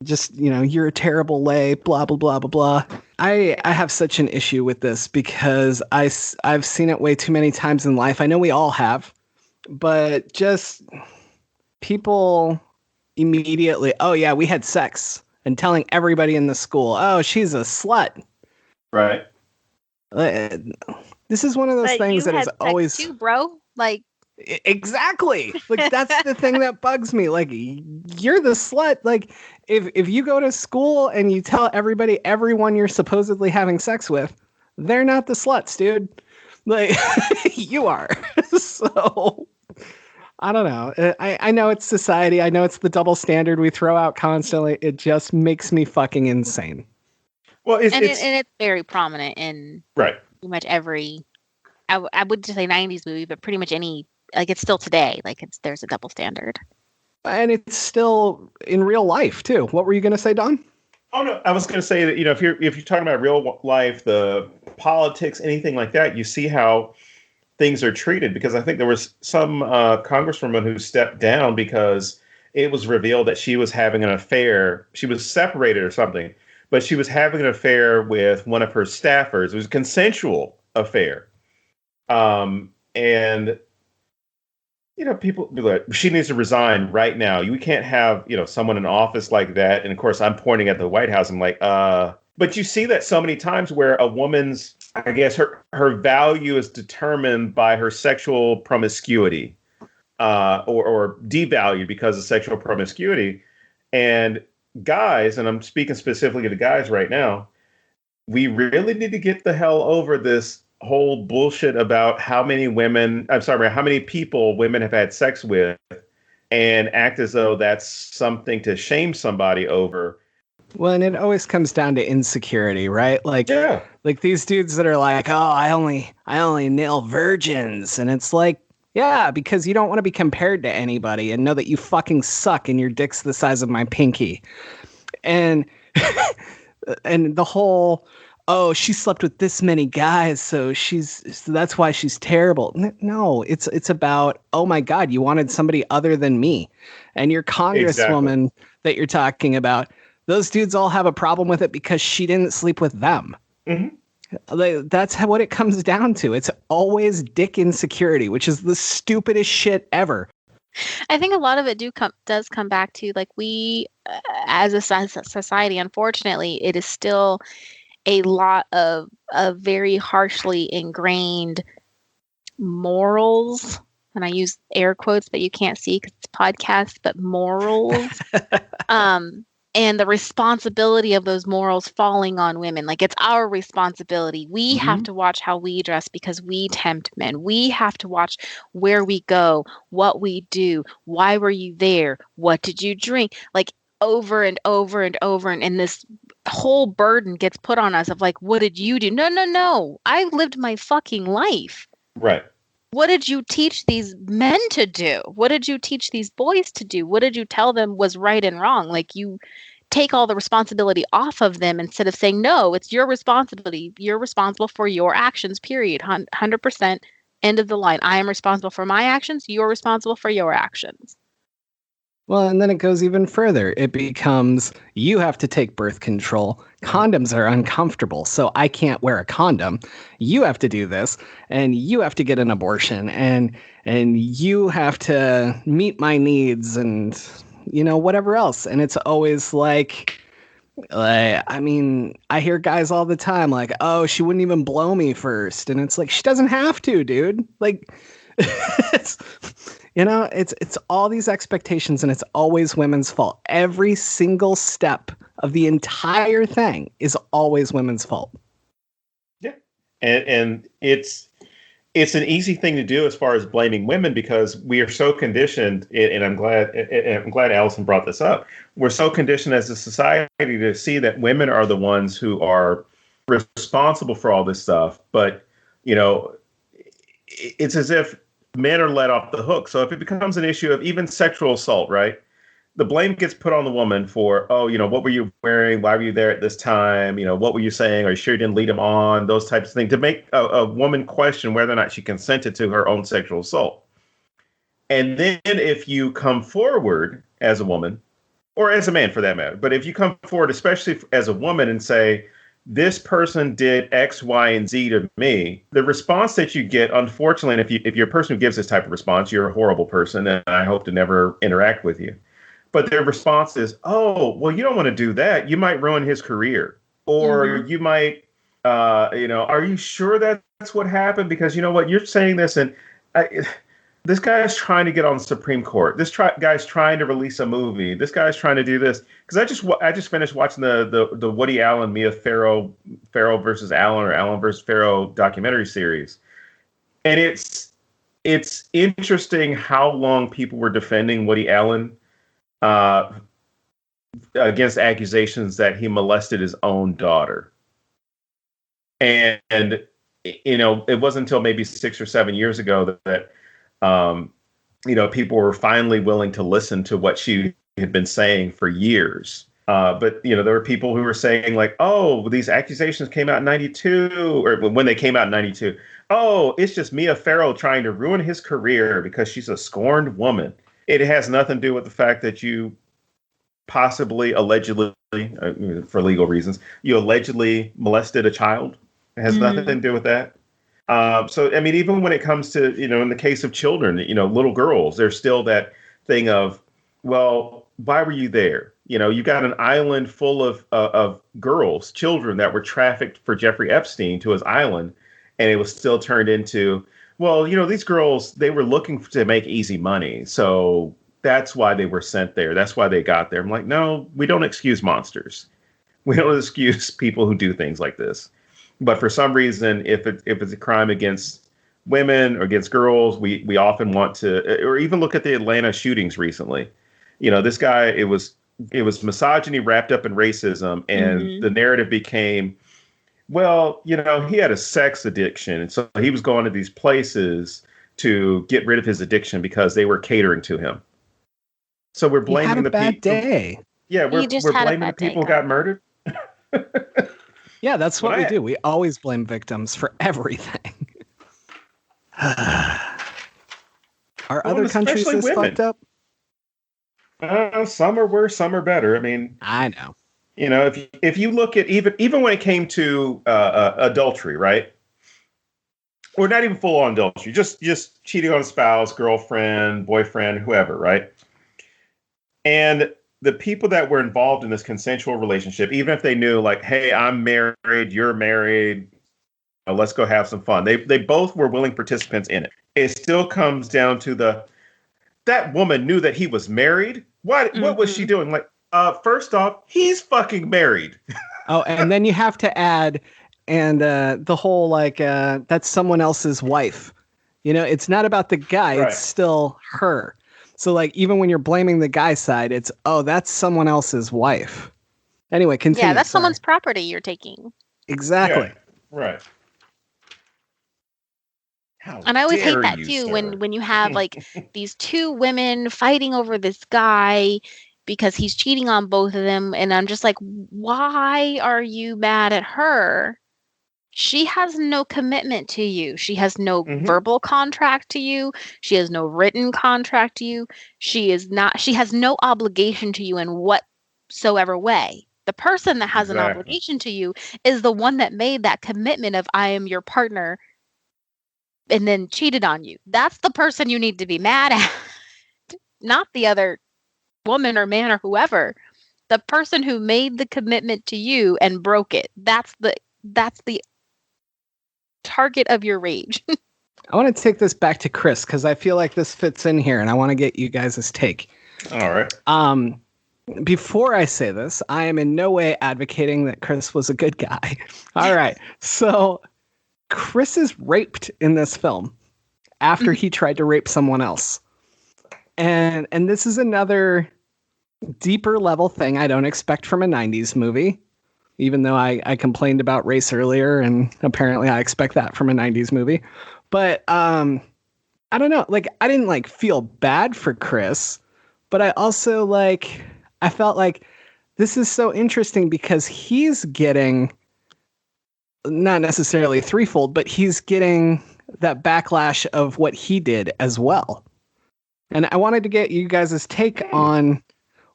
you're a terrible lay, blah, blah, blah, blah, blah. I have such an issue with this because I've seen it way too many times in life. I know we all have, but just people immediately, oh yeah, we had sex, and telling everybody in the school, oh, she's a slut. Right. This is one of those things that is always too, bro. Like exactly. Like that's the thing that bugs me. Like you're the slut. Like if you go to school and you tell everyone you're supposedly having sex with, they're not the sluts, dude. Like you are. So I don't know. I know it's society. I know it's the double standard we throw out constantly. It just makes me fucking insane. Well, it's very prominent in right. Pretty much every, I wouldn't say 90s movie, but pretty much any, like it's still today, like there's a double standard. And it's still in real life too. What were you going to say, Don? Oh no, I was going to say that if you're talking about real life, the politics, anything like that, you see how things are treated. Because I think there was some congresswoman who stepped down because it was revealed that she was having an affair. She was separated or something, but she was having an affair with one of her staffers. It was a consensual affair, and people be like, she needs to resign right now. We can't have, someone in office like that. And of course, I'm pointing at the White House. I'm like, but you see that so many times where a woman's, I guess, her value is determined by her sexual promiscuity, or devalued because of sexual promiscuity. And guys, and I'm speaking specifically to guys right now, we really need to get the hell over this whole bullshit about how many people women have had sex with, and act as though that's something to shame somebody over. Well, and it always comes down to insecurity, right? Like these dudes that are like, oh, I only nail virgins. And it's like, yeah, because you don't want to be compared to anybody and know that you fucking suck and your dick's the size of my pinky. And, and the whole, oh, she slept with this many guys, so that's why she's terrible. No, it's about, oh my God, you wanted somebody other than me. And your congresswoman that you're talking about, those dudes all have a problem with it because she didn't sleep with them. Mm-hmm. That's what it comes down to. It's always dick insecurity, which is the stupidest shit ever. I think a lot of it does come back to, like, we as a society, unfortunately, it is still a lot of very harshly ingrained morals, and I use air quotes, but you can't see because it's a podcast, but morals, and the responsibility of those morals falling on women. Like, it's our responsibility. We have to watch how we dress because we tempt men. We have to watch where we go, what we do, why were you there, what did you drink, like, over and over and over, and this whole burden gets put on us of like, what did you do? No. I lived my fucking life. Right. What did you teach these men to do? What did you teach these boys to do? What did you tell them was right and wrong? Like, you take all the responsibility off of them instead of saying, no, it's your responsibility. You're responsible for your actions, period. 100%. End of the line. I am responsible for my actions. You're responsible for your actions. Well, and then it goes even further. It becomes, you have to take birth control. Condoms are uncomfortable, so I can't wear a condom. You have to do this, and you have to get an abortion, and you have to meet my needs, and whatever else. And it's always like, I mean, I hear guys all the time like, oh, she wouldn't even blow me first, and it's like, she doesn't have to, dude. Like, it's all these expectations, and it's always women's fault. Every single step of the entire thing is always women's fault. Yeah. And it's an easy thing to do as far as blaming women, because we are so conditioned, and I'm glad Allison brought this up. We're so conditioned as a society to see that women are the ones who are responsible for all this stuff. But, it's as if men are let off the hook. So if it becomes an issue of even sexual assault, right, the blame gets put on the woman for, oh, what were you wearing? Why were you there at this time? What were you saying? Are you sure you didn't lead him on? Those types of things, to make a woman question whether or not she consented to her own sexual assault. And then if you come forward as a woman, or as a man for that matter, but if you come forward, especially as a woman, and say, this person did X, Y, and Z to me, the response that you get, unfortunately, and if you're a person who gives this type of response, you're a horrible person, and I hope to never interact with you. But their response is, oh, well, you don't want to do that. You might ruin his career. Or you might, are you sure that's what happened? Because you know what, you're saying this, and this guy is trying to get on the Supreme Court. This guy's trying to release a movie. This guy's trying to do this. Because I just finished watching the Woody Allen, Mia Farrow versus Allen, or Allen versus Farrow documentary series. And it's interesting how long people were defending Woody Allen against accusations that he molested his own daughter. And it wasn't until maybe 6 or 7 years ago that people were finally willing to listen to what she had been saying for years. But, there were people who were saying like, oh, these accusations came out in 92, or when they came out in 92. Oh, it's just Mia Farrow trying to ruin his career because she's a scorned woman. It has nothing to do with the fact that you possibly, allegedly, for legal reasons, you allegedly molested a child. It has nothing to do with that. So, I mean, even when it comes to, in the case of children, little girls, there's still that thing of, well, why were you there? You got an island full of girls, children that were trafficked for Jeffrey Epstein to his island. And it was still turned into, well, these girls, they were looking to make easy money. So that's why they were sent there. That's why they got there. I'm like, no, we don't excuse monsters. We don't excuse people who do things like this. But for some reason, if it's a crime against women or against girls, we often want to, or even look at the Atlanta shootings recently. This guy, it was misogyny wrapped up in racism, and the narrative became, well, he had a sex addiction, and so he was going to these places to get rid of his addiction because they were catering to him. So we're blaming the people. Day. Yeah, we're blaming the people who got murdered. Yeah, that's what we do. We always blame victims for everything. Are other countries this fucked up? Some are worse, some are better. I mean, I know. If you look at even when it came to adultery, right? Or not even full on adultery, just cheating on a spouse, girlfriend, boyfriend, whoever, right? And the people that were involved in this consensual relationship, even if they knew, like, hey, I'm married, you're married, let's go have some fun. They both were willing participants in it. It still comes down to that woman knew that he was married. What was she doing? Like, first off, he's fucking married. Oh, and then you have to add, and the whole that's someone else's wife. It's not about the guy; right. It's still her. So even when you're blaming the guy's side, it's that's someone else's wife. Anyway, continue. Yeah, that's someone's property you're taking. Exactly. Yeah, right. And I always hate that too, when you have these two women fighting over this guy because he's cheating on both of them, and I'm just like, why are you mad at her? She has no commitment to you. She has no verbal contract to you. She has no written contract to you. She has no obligation to you in whatsoever way. The person that has an obligation to you is the one that made that commitment of, I am your partner, and then cheated on you. That's the person you need to be mad at, not the other woman or man or whoever. The person who made the commitment to you and broke it. That's the target of your rage. I want to take this back to Chris because I feel like this fits in here, and I want to get you guys' take. All right. Before I say this, I am in no way advocating that Chris was a good guy. All right. So Chris is raped in this film after he tried to rape someone else. And this is another deeper level thing I don't expect from a 90s movie, even though I complained about race earlier, and apparently I expect that from a 90s movie. But I don't know. I didn't feel bad for Chris, but I also I felt like this is so interesting because he's getting not necessarily threefold, but he's getting that backlash of what he did as well. And I wanted to get you guys' take on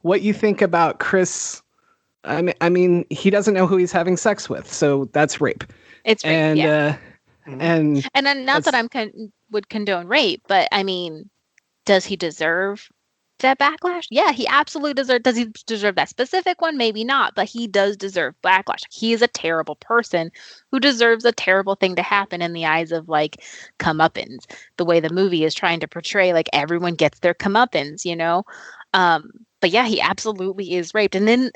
what you think about Chris. I mean, he doesn't know who he's having sex with, so that's rape. It's rape, and yeah. And then not that would condone rape, but I mean, does he deserve that backlash? Yeah, he absolutely deserves. Does he deserve that specific one? Maybe not, but he does deserve backlash. He is a terrible person who deserves a terrible thing to happen in the eyes of comeuppance. The way the movie is trying to portray everyone gets their comeuppance, But yeah, he absolutely is raped. And then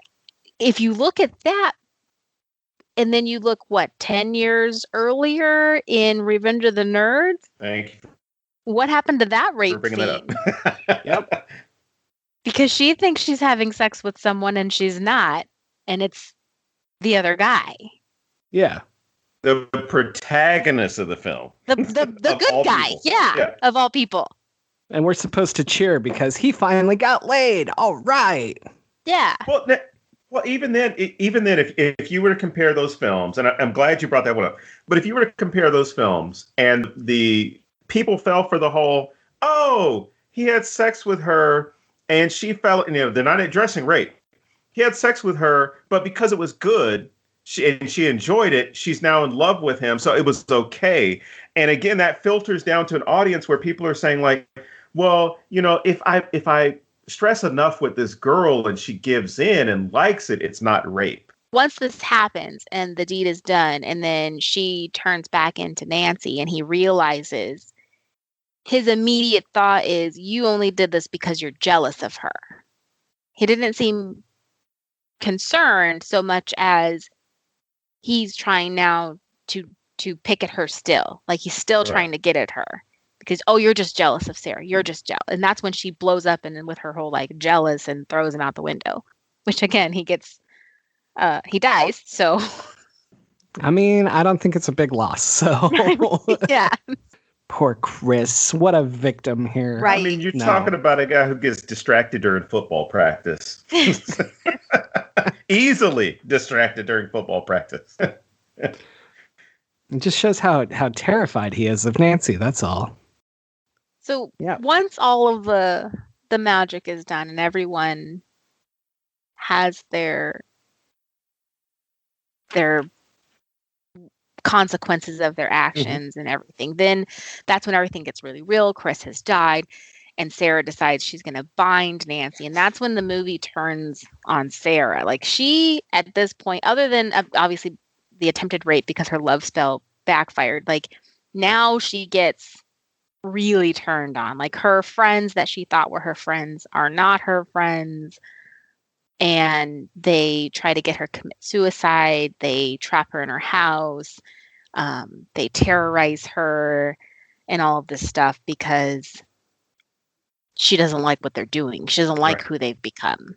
if you look at that, and then you look 10 years earlier in Revenge of the Nerds. Thank you. What happened to that rape scene? That up. Yep. Because she thinks she's having sex with someone and she's not, and it's the other guy. Yeah. The protagonist of the film. The good guy, yeah, of all people. And we're supposed to cheer because he finally got laid. All right. Yeah. Well, even then, if you were to compare those films, and I'm glad you brought that one up, but if you were to compare those films and the people fell for the whole, oh, he had sex with her and she fell, they're not addressing rape. He had sex with her, but because it was good, she enjoyed it, she's now in love with him, so it was okay. And again, that filters down to an audience where people are saying like, well, if I stress enough with this girl and she gives in and likes it, it's not rape. Once this happens and the deed is done, and then she turns back into Nancy and he realizes, his immediate thought is, you only did this because you're jealous of her. He didn't seem concerned so much as he's trying now to pick at her still. Like he's still trying to get at her because, oh, you're just jealous of Sarah. You're just jealous. And that's when she blows up and then with her whole like jealous and throws him out the window, which again, he dies. So, I mean, I don't think it's a big loss. So yeah. Poor Chris. What a victim here. Right. I mean, you're talking about a guy who gets distracted during football practice. Easily distracted during football practice. It just shows how terrified he is of Nancy. That's all. So once all of the magic is done and everyone has their consequences of their actions and everything, then that's when everything gets really real. Chris has died and Sarah decides she's going to bind Nancy, and that's when the movie turns on Sarah. Like she, at this point, other than obviously the attempted rape because her love spell backfired, like now she gets really turned on. Like her friends that she thought were her friends are not her friends, and they try to get her to commit suicide. They trap her in her house. They terrorize her and all of this stuff because she doesn't like what they're doing. She doesn't like who they've become.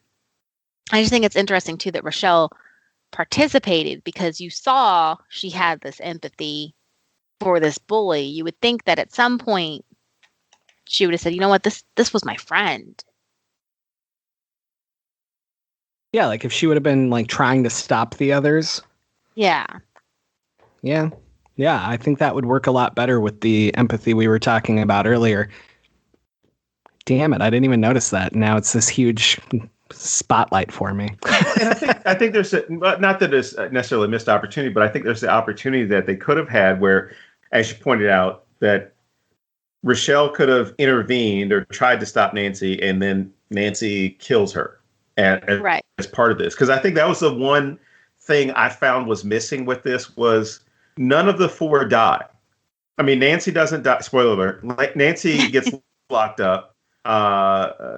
I just think it's interesting too that Rochelle participated because you saw she had this empathy for this bully. You would think that at some point she would have said, you know what, this was my friend. Yeah, like if she would have been like trying to stop the others. Yeah. Yeah. Yeah, I think that would work a lot better with the empathy we were talking about earlier. Damn it, I didn't even notice that. Now it's this huge spotlight for me. And I think there's not that it's necessarily a missed opportunity, but I think there's the opportunity that they could have had where, as you pointed out, that Rochelle could have intervened or tried to stop Nancy, and then Nancy kills her as part of this. Because I think that was the one thing I found was missing with this was none of the four die. I mean, Nancy doesn't die. Spoiler alert. Nancy gets locked up. And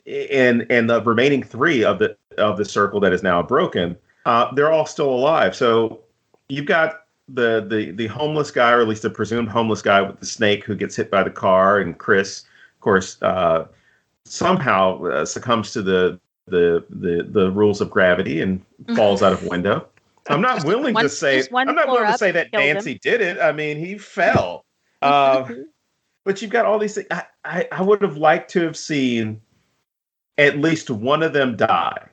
the remaining three of the circle that is now broken, they're all still alive. So you've got the homeless guy, or at least the presumed homeless guy with the snake who gets hit by the car, and Chris, of course, somehow succumbs to the rules of gravity and falls out of a window. I'm not willing to say that Nancy did it. I mean, he fell. But you've got all these things. I would have liked to have seen at least one of them die.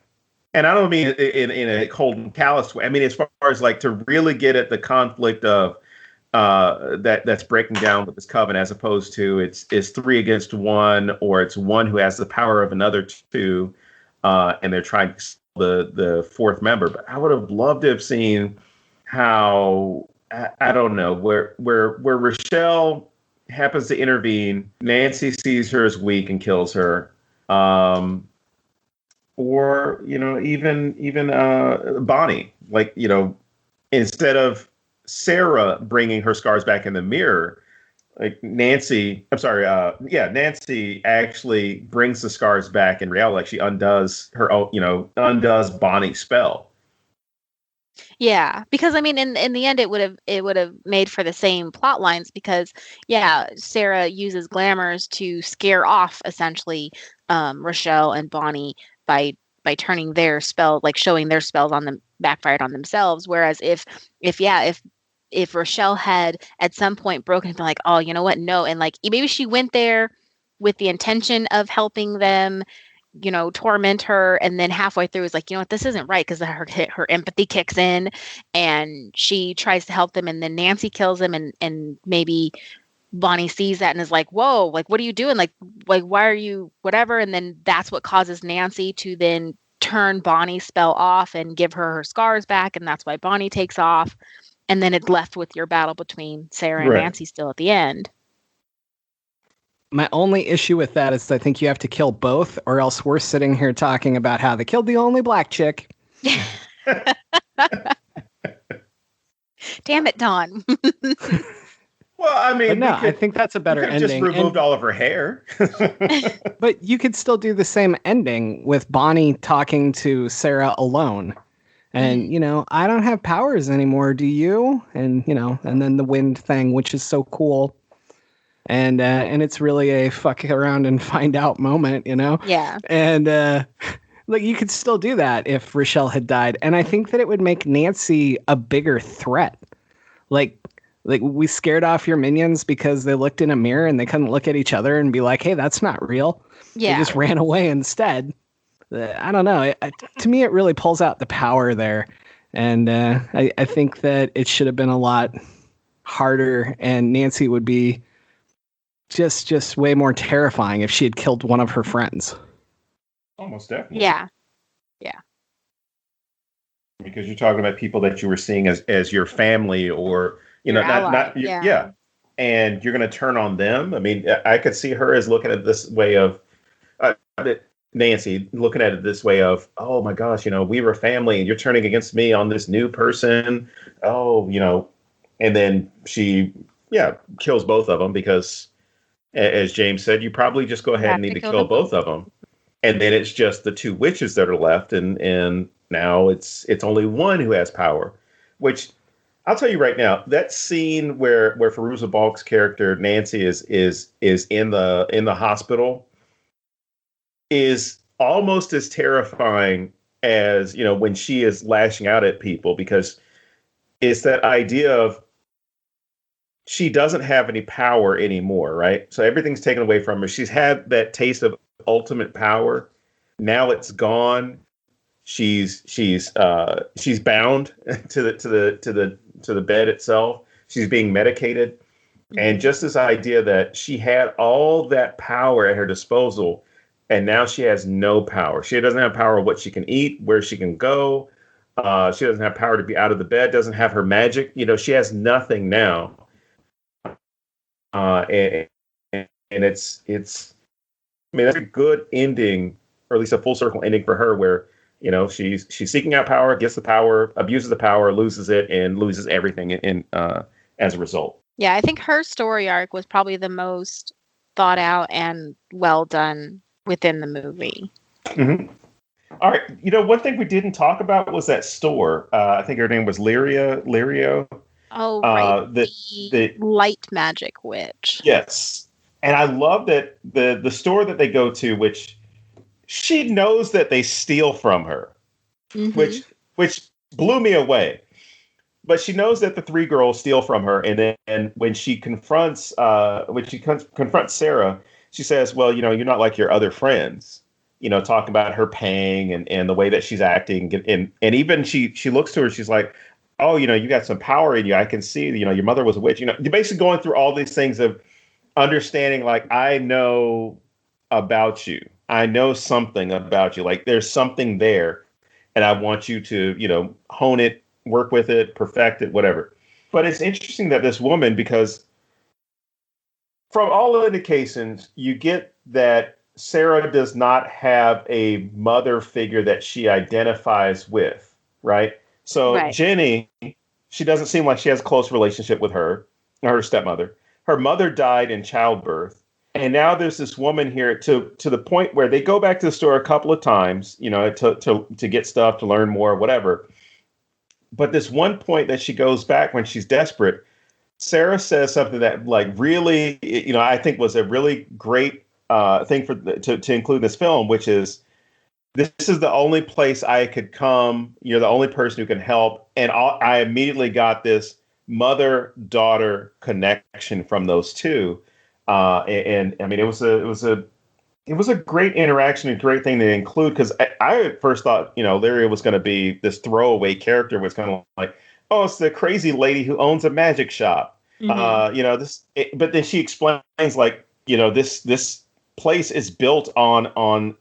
And I don't mean in a cold and callous way. I mean, as far as like to really get at the conflict of that's breaking down with this coven, as opposed to it's 3 against 1, or it's one who has the power of another 2, and they're trying to kill the fourth member. But I would have loved to have seen how I don't know where Rochelle happens to intervene. Nancy sees her as weak and kills her. Or, even Bonnie, like, instead of Sarah bringing her scars back in the mirror, like Nancy actually brings the scars back in reality. Like she undoes undoes Bonnie's spell. Yeah, because I mean, in the end, it would have made for the same plot lines because Sarah uses glamours to scare off essentially Rochelle and Bonnie by turning their spell, like showing their spells on them backfired on themselves. Whereas if Rochelle had at some point broken and been like, oh, you know what, no, and like maybe she went there with the intention of helping them, torment her, and then halfway through is like, this isn't right, because her empathy kicks in and she tries to help them, and then Nancy kills him, and maybe Bonnie sees that and is like, whoa, like, what are you doing? Like, why are you whatever? And then that's what causes Nancy to then turn Bonnie's spell off and give her scars back, and that's why Bonnie takes off. And then it's left with your battle between Sarah and Nancy still at the end. My only issue with that is I think you have to kill both, or else we're sitting here talking about how they killed the only black chick. Damn it, Don. Well, I mean, no, I think that's a better ending. Just removed all of her hair. But you could still do the same ending with Bonnie talking to Sarah alone. And, I don't have powers anymore, do you? And, and then the wind thing, which is so cool. And it's really a fuck around and find out moment, Yeah. And you could still do that if Rochelle had died. And I think that it would make Nancy a bigger threat. Like we scared off your minions because they looked in a mirror and they couldn't look at each other and be like, hey, that's not real. Yeah. They just ran away instead. I don't know. To me, it really pulls out the power there. And I think that it should have been a lot harder, and Nancy would be just way more terrifying if she had killed one of her friends. Almost definitely. Yeah. Because you're talking about people that you were seeing as your family, or, yeah. And you're going to turn on them. I mean, I could see her as looking at this way of, Nancy looking at it this way of, oh my gosh, we were family and you're turning against me on this new person. Oh, and then she, kills both of them because, as James said, you probably just go ahead and need to kill both of them. And then it's just the two witches that are left. And now it's only one who has power, which I'll tell you right now, that scene where Fairuza Balk's character, Nancy, is in the hospital is almost as terrifying as, when she is lashing out at people, because it's that idea of she doesn't have any power anymore, right? So everything's taken away from her. She's had that taste of ultimate power. Now it's gone. She's bound to the bed itself. She's being medicated. And just this idea that she had all that power at her disposal, and now she has no power. She doesn't have power of what she can eat, where she can go. She doesn't have power to be out of the bed, doesn't have her magic. She has nothing now. And it's, I mean, that's a good ending, or at least a full circle ending for her, where, she's seeking out power, gets the power, abuses the power, loses it, and loses everything as a result. Yeah, I think her story arc was probably the most thought out and well done within the movie. Mm-hmm. All right. One thing we didn't talk about was that store. I think her name was Lirio. Oh, right. The light magic witch. Yes. And I love that the store that they go to, which she knows that they steal from her, which blew me away. But she knows that the three girls steal from her, and then when she confronts Sarah, she says, "Well, you're not like your other friends." Talking about her paying and the way that she's acting, and even she looks to her, she's like, "Oh, you got some power in you. I can see. Your mother was a witch." You're basically going through all these things of understanding, like, I know about you. I know something about you. Like, there's something there, and I want you to, hone it, work with it, perfect it, whatever. But it's interesting that this woman, because from all indications, you get that Sarah does not have a mother figure that she identifies with, right? So right. Jenny, she doesn't seem like she has a close relationship with her stepmother. Her mother died in childbirth. And now there's this woman here to the point where they go back to the store a couple of times, to get stuff, to learn more, whatever. But this one point that she goes back when she's desperate, Sarah says something that, like, really, I think was a really great thing to include in this film, which is, this is the only place I could come. You're the only person who can help. And I immediately got this mother-daughter connection from those two. And I mean, it was a great interaction, a great thing to include, because I at first thought, Lyria was going to be this throwaway character, was kind of like, oh, it's the crazy lady who owns a magic shop. Mm-hmm. But then she explains, like, this place is built on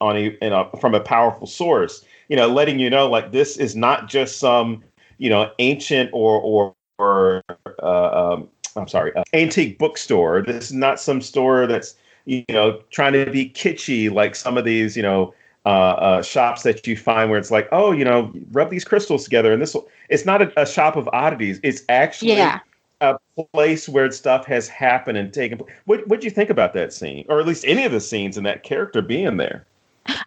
from a powerful source, letting you know, like, this is not just some, ancient or antique bookstore. This is not some store that's, trying to be kitschy like some of these, shops that you find where it's like, oh, rub these crystals together. And it's not a shop of oddities. It's actually a place where stuff has happened and taken place. What'd you think about that scene? Or at least any of the scenes and that character being there?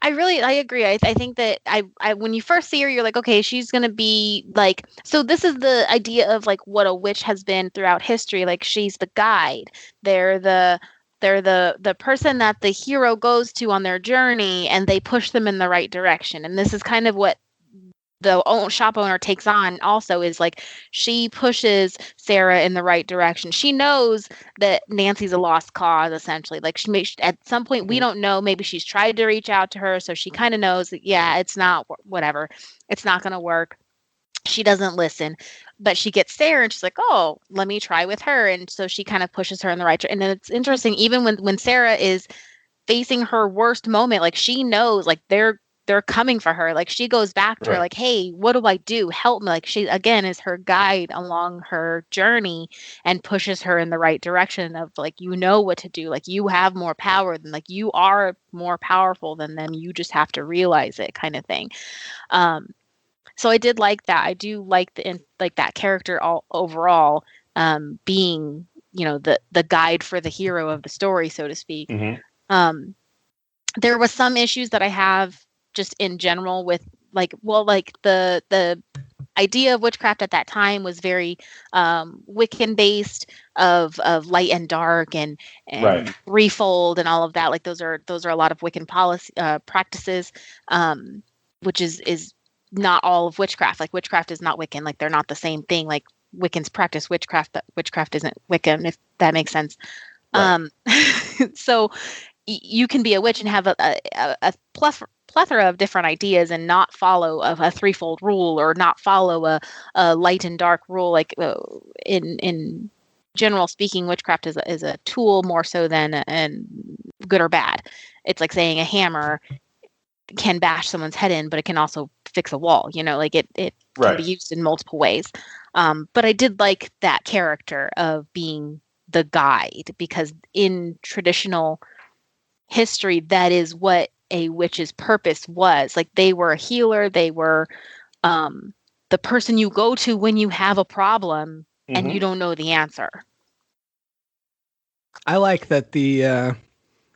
I agree. I think that I when you first see her, you're like, okay, she's going to be like, so this is the idea of like what a witch has been throughout history. Like, she's the guide. They're the person that the hero goes to on their journey, and they push them in the right direction. And this is kind of what the shop owner takes on also, is like, she pushes Sarah in the right direction. She knows that Nancy's a lost cause, essentially. Like, at some point, we don't know, maybe she's tried to reach out to her, so she kind of knows that, yeah, it's not, whatever, it's not going to work. She doesn't listen, but she gets Sarah, and she's like, oh, let me try with her. And so she kind of pushes her in the right direction. And it's interesting, even when Sarah is facing her worst moment, like, she knows, like, they're coming for her. Like, she goes back to her, like, hey, what do I do? Help me. Like, she, again, is her guide along her journey and pushes her in the right direction of, like, what to do. Like, you have more power than, like, you are more powerful than them. You just have to realize it, kind of thing. So I did like that. I do like that character overall, being, the guide for the hero of the story, so to speak. Mm-hmm. There was some issues that I have just in general with, like, the idea of witchcraft at that time was very Wiccan based, of light and dark and threefold and all of that. Like, those are a lot of Wiccan policy practices, which is not all of witchcraft. Like, witchcraft is not Wiccan. Like, they're not the same thing. Like, Wiccans practice witchcraft, but witchcraft isn't Wiccan, if that makes sense. Right. So you can be a witch and have a plethora of different ideas and not follow a threefold rule, or not follow a light and dark rule. Like, in general speaking, witchcraft is a tool more so than and good or bad. It's like saying a hammer can bash someone's head in, but it can also fix a wall. Like, it can be used in multiple ways. But I did like that character of being the guide, because in traditional history, that is what a witch's purpose was. Like, they were a healer. They were the person you go to when you have a problem and you don't know the answer. I like that the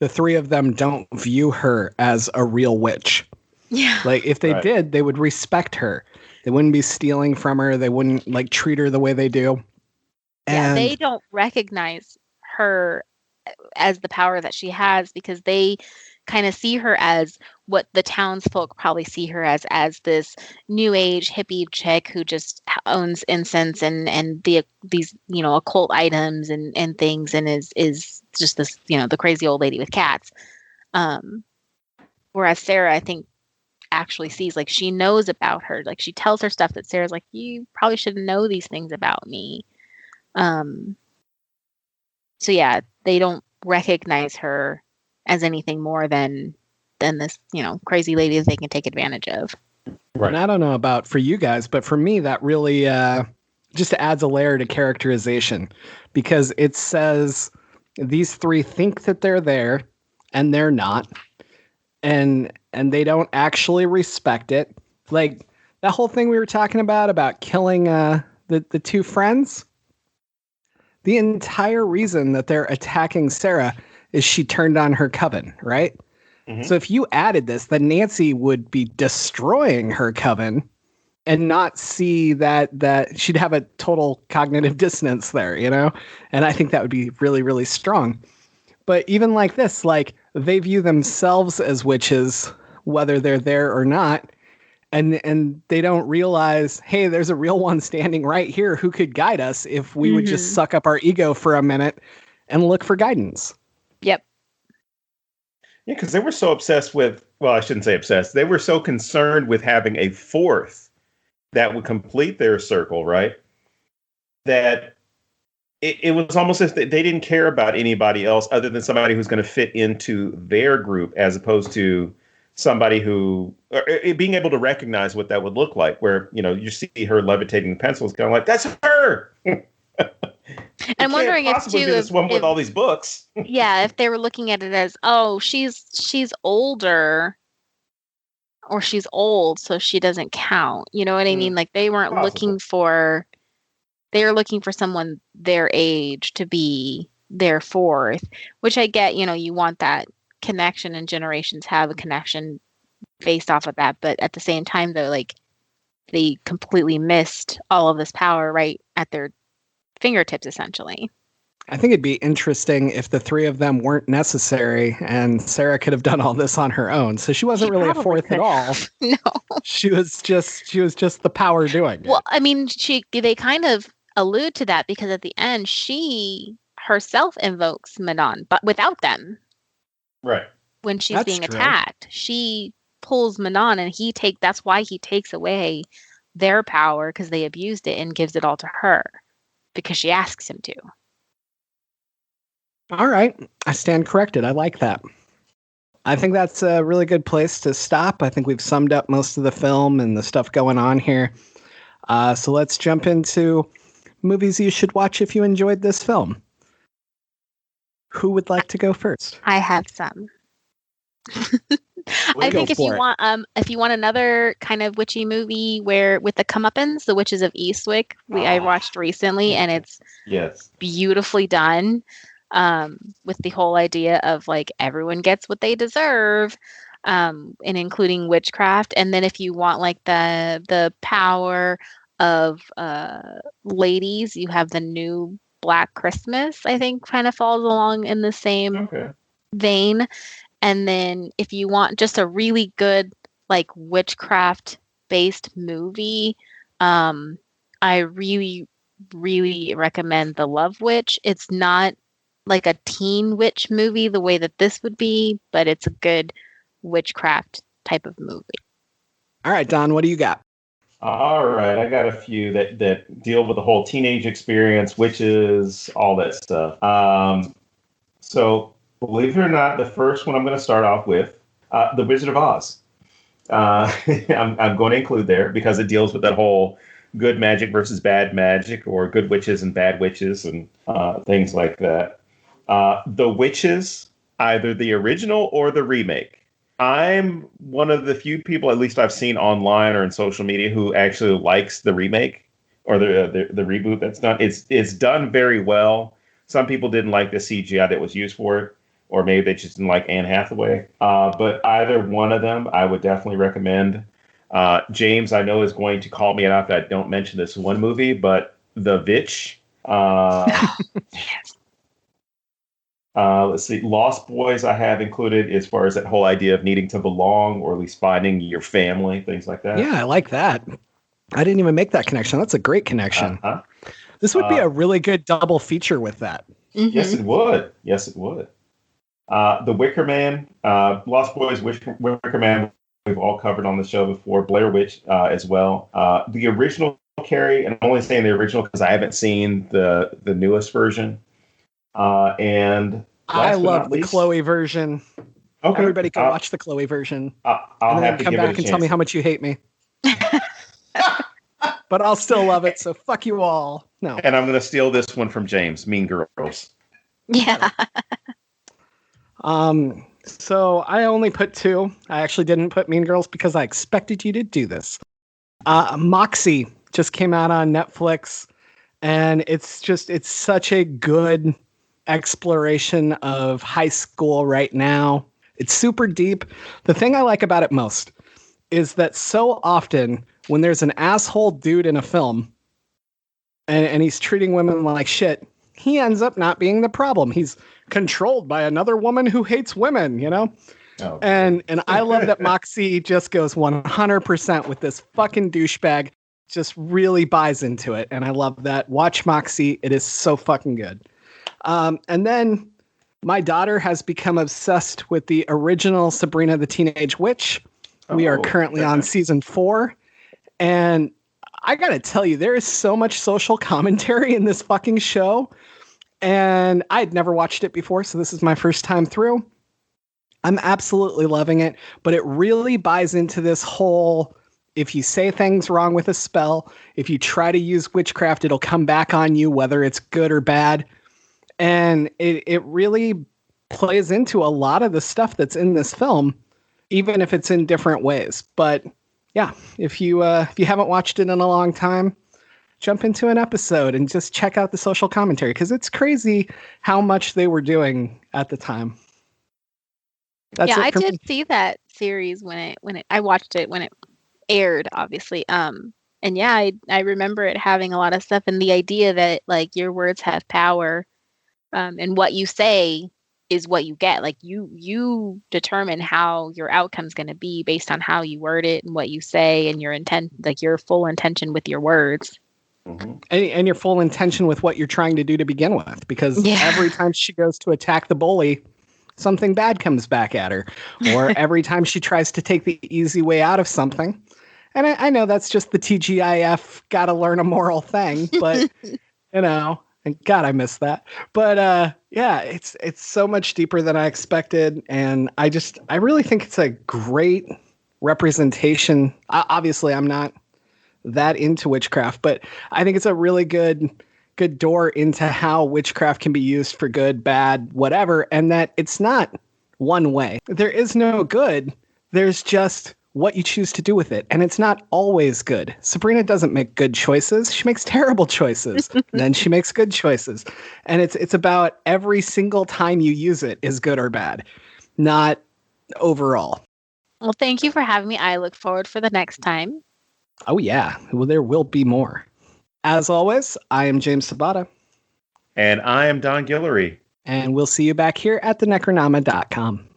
three of them don't view her as a real witch. Yeah. Like, if they did, they would respect her. They wouldn't be stealing from her. They wouldn't, like, treat her the way they do. And they don't recognize her as the power that she has, because they kind of see her as what the townsfolk probably see her as this new age hippie chick who just owns incense and these occult items and things, and is just this the crazy old lady with cats. Whereas Sarah, I think, actually sees, like, she knows about her. Like, she tells her stuff that Sarah's like, you probably should know these things about me. So yeah, they don't recognize her as anything more than this, crazy lady that they can take advantage of. Right. And I don't know about for you guys, but for me, that really just adds a layer to characterization, because it says these three think that they're there and they're not. And they don't actually respect it. Like, that whole thing we were talking about killing the two friends. The entire reason that they're attacking Sarah is she turned on her coven, right? Mm-hmm. So if you added this, then Nancy would be destroying her coven and not see that she'd have a total cognitive dissonance there, And I think that would be really, really strong. But even like this, like, they view themselves as witches, whether they're there or not. And they don't realize, hey, there's a real one standing right here who could guide us if we would just suck up our ego for a minute and look for guidance. Yeah, because they were so obsessed with, well, I shouldn't say obsessed. They were so concerned with having a fourth that would complete their circle, right? That it was almost as if they didn't care about anybody else other than somebody who's going to fit into their group, as opposed to somebody who, being able to recognize what that would look like, where, you see her levitating the pencils, kind of like, that's her. I'm wondering if too, this woman with all these books. Yeah, if they were looking at it as, oh, she's older, or she's old, so she doesn't count. You know what I mean? Like they weren't looking for. They were looking for someone their age to be their fourth, which I get. You want that connection, and generations have a connection based off of that. But at the same time, though, like they completely missed all of this power right at their fingertips, essentially. I think it'd be interesting if the three of them weren't necessary and Sarah could have done all this on her own. So she wasn't really a fourth at all. No. She was just the power doing it. Well, I mean, they kind of allude to that because at the end she herself invokes Manon, but without them. Right. When she's being attacked, she pulls Manon, and that's why he takes away their power, because they abused it, and gives it all to her because she asks him to. All right. I stand corrected. I like that. I think that's a really good place to stop. I think we've summed up most of the film and the stuff going on here. So let's jump into movies you should watch if you enjoyed this film. Who would like to go first? I have some. I think if you want another kind of witchy movie with the comeuppance, The Witches of Eastwick, I watched recently, and it's beautifully done. With the whole idea of like everyone gets what they deserve, and including witchcraft. And then if you want like the power of ladies, you have the new Black Christmas, I think kind of falls along in the same vein. And then if you want just a really good like witchcraft based movie, I really, really recommend The Love Witch. It's not like a teen witch movie the way that this would be, but it's a good witchcraft type of movie. All right, Don, what do you got? All right, I got a few that deal with the whole teenage experience, witches, all that stuff. So believe it or not, the first one I'm going to start off with, The Wizard of Oz. I'm going to include there because it deals with that whole good magic versus bad magic, or good witches and bad witches, and things like that. The Witches, either the original or the remake. I'm one of the few people, at least I've seen online or in social media, who actually likes the remake or the reboot that's done. It's done very well. Some people didn't like the CGI that was used for it, or maybe they just didn't like Anne Hathaway. But either one of them, I would definitely recommend. James, I know, is going to call me out if I don't mention this one movie, but The Vitch. Let's see. Lost Boys I have included as far as that whole idea of needing to belong, or at least finding your family, things like that. Yeah, I like that. I didn't even make that connection. That's a great connection. This would be a really good double feature with that. Mm-hmm. Yes, it would. Yes, it would. The Wicker Man, Lost Boys, Wicker Man, we've all covered on the show before. Blair Witch as well. The original Carrie, and I'm only saying the original because I haven't seen the newest version. And I love the Chloe version. Okay. Everybody can watch the Chloe version. I'll have to come back and tell me how much you hate me. But I'll still love it, so fuck you all. No. And I'm going to steal this one from James, Mean Girls. Yeah. So I only put 2. I actually didn't put Mean Girls because I expected you to do this. Moxie just came out on Netflix, and it's such a good exploration of high school right now. It's super deep. The thing I like about it most is that so often when there's an asshole dude in a film and he's treating women like shit, he ends up not being the problem. He's controlled by another woman who hates women, you know? Oh. And I love that Moxie just goes 100% with this fucking douchebag, just really buys into it. And I love that. Watch Moxie. It is so fucking good. And then My daughter has become obsessed with the original Sabrina the Teenage Witch. We are currently on season 4. And I got to tell you, there is so much social commentary in this fucking show. And I had never watched it before, so this is my first time through. I'm absolutely loving it, but it really buys into this whole, if you say things wrong with a spell, if you try to use witchcraft, it'll come back on you, whether it's good or bad. And it really plays into a lot of the stuff that's in this film, even if it's in different ways. But yeah, if you haven't watched it in a long time, jump into an episode and just check out the social commentary, because it's crazy how much they were doing at the time. I did see that series when I watched it when it aired, obviously. And yeah, I remember it having a lot of stuff, and the idea that like your words have power, and what you say is what you get. Like you determine how your outcome's going to be based on how you word it and what you say and your intent, like your full intention with your words. Mm-hmm. And your full intention with what you're trying to do to begin with, because every time she goes to attack the bully, something bad comes back at her, or every time she tries to take the easy way out of something. And I know that's just the TGIF gotta learn a moral thing, but and God, I miss that. But it's so much deeper than I expected, and I really think it's a great representation. Obviously, I'm not that into witchcraft, but I think it's a really good door into how witchcraft can be used for good, bad, whatever, and that it's not one way. There is no good. There's just what you choose to do with it, and it's not always good. Sabrina doesn't make good choices. She makes terrible choices. Then she makes good choices. And it's about every single time you use it is good or bad, not overall. Well, thank you for having me. I look forward for the next time. Oh, yeah. Well, there will be more. As always, I am James Sabata. And I am Don Guillory. And we'll see you back here at thenecronama.com.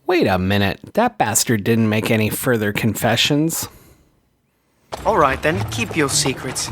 Wait a minute. That bastard didn't make any further confessions. All right, then. Keep your secrets.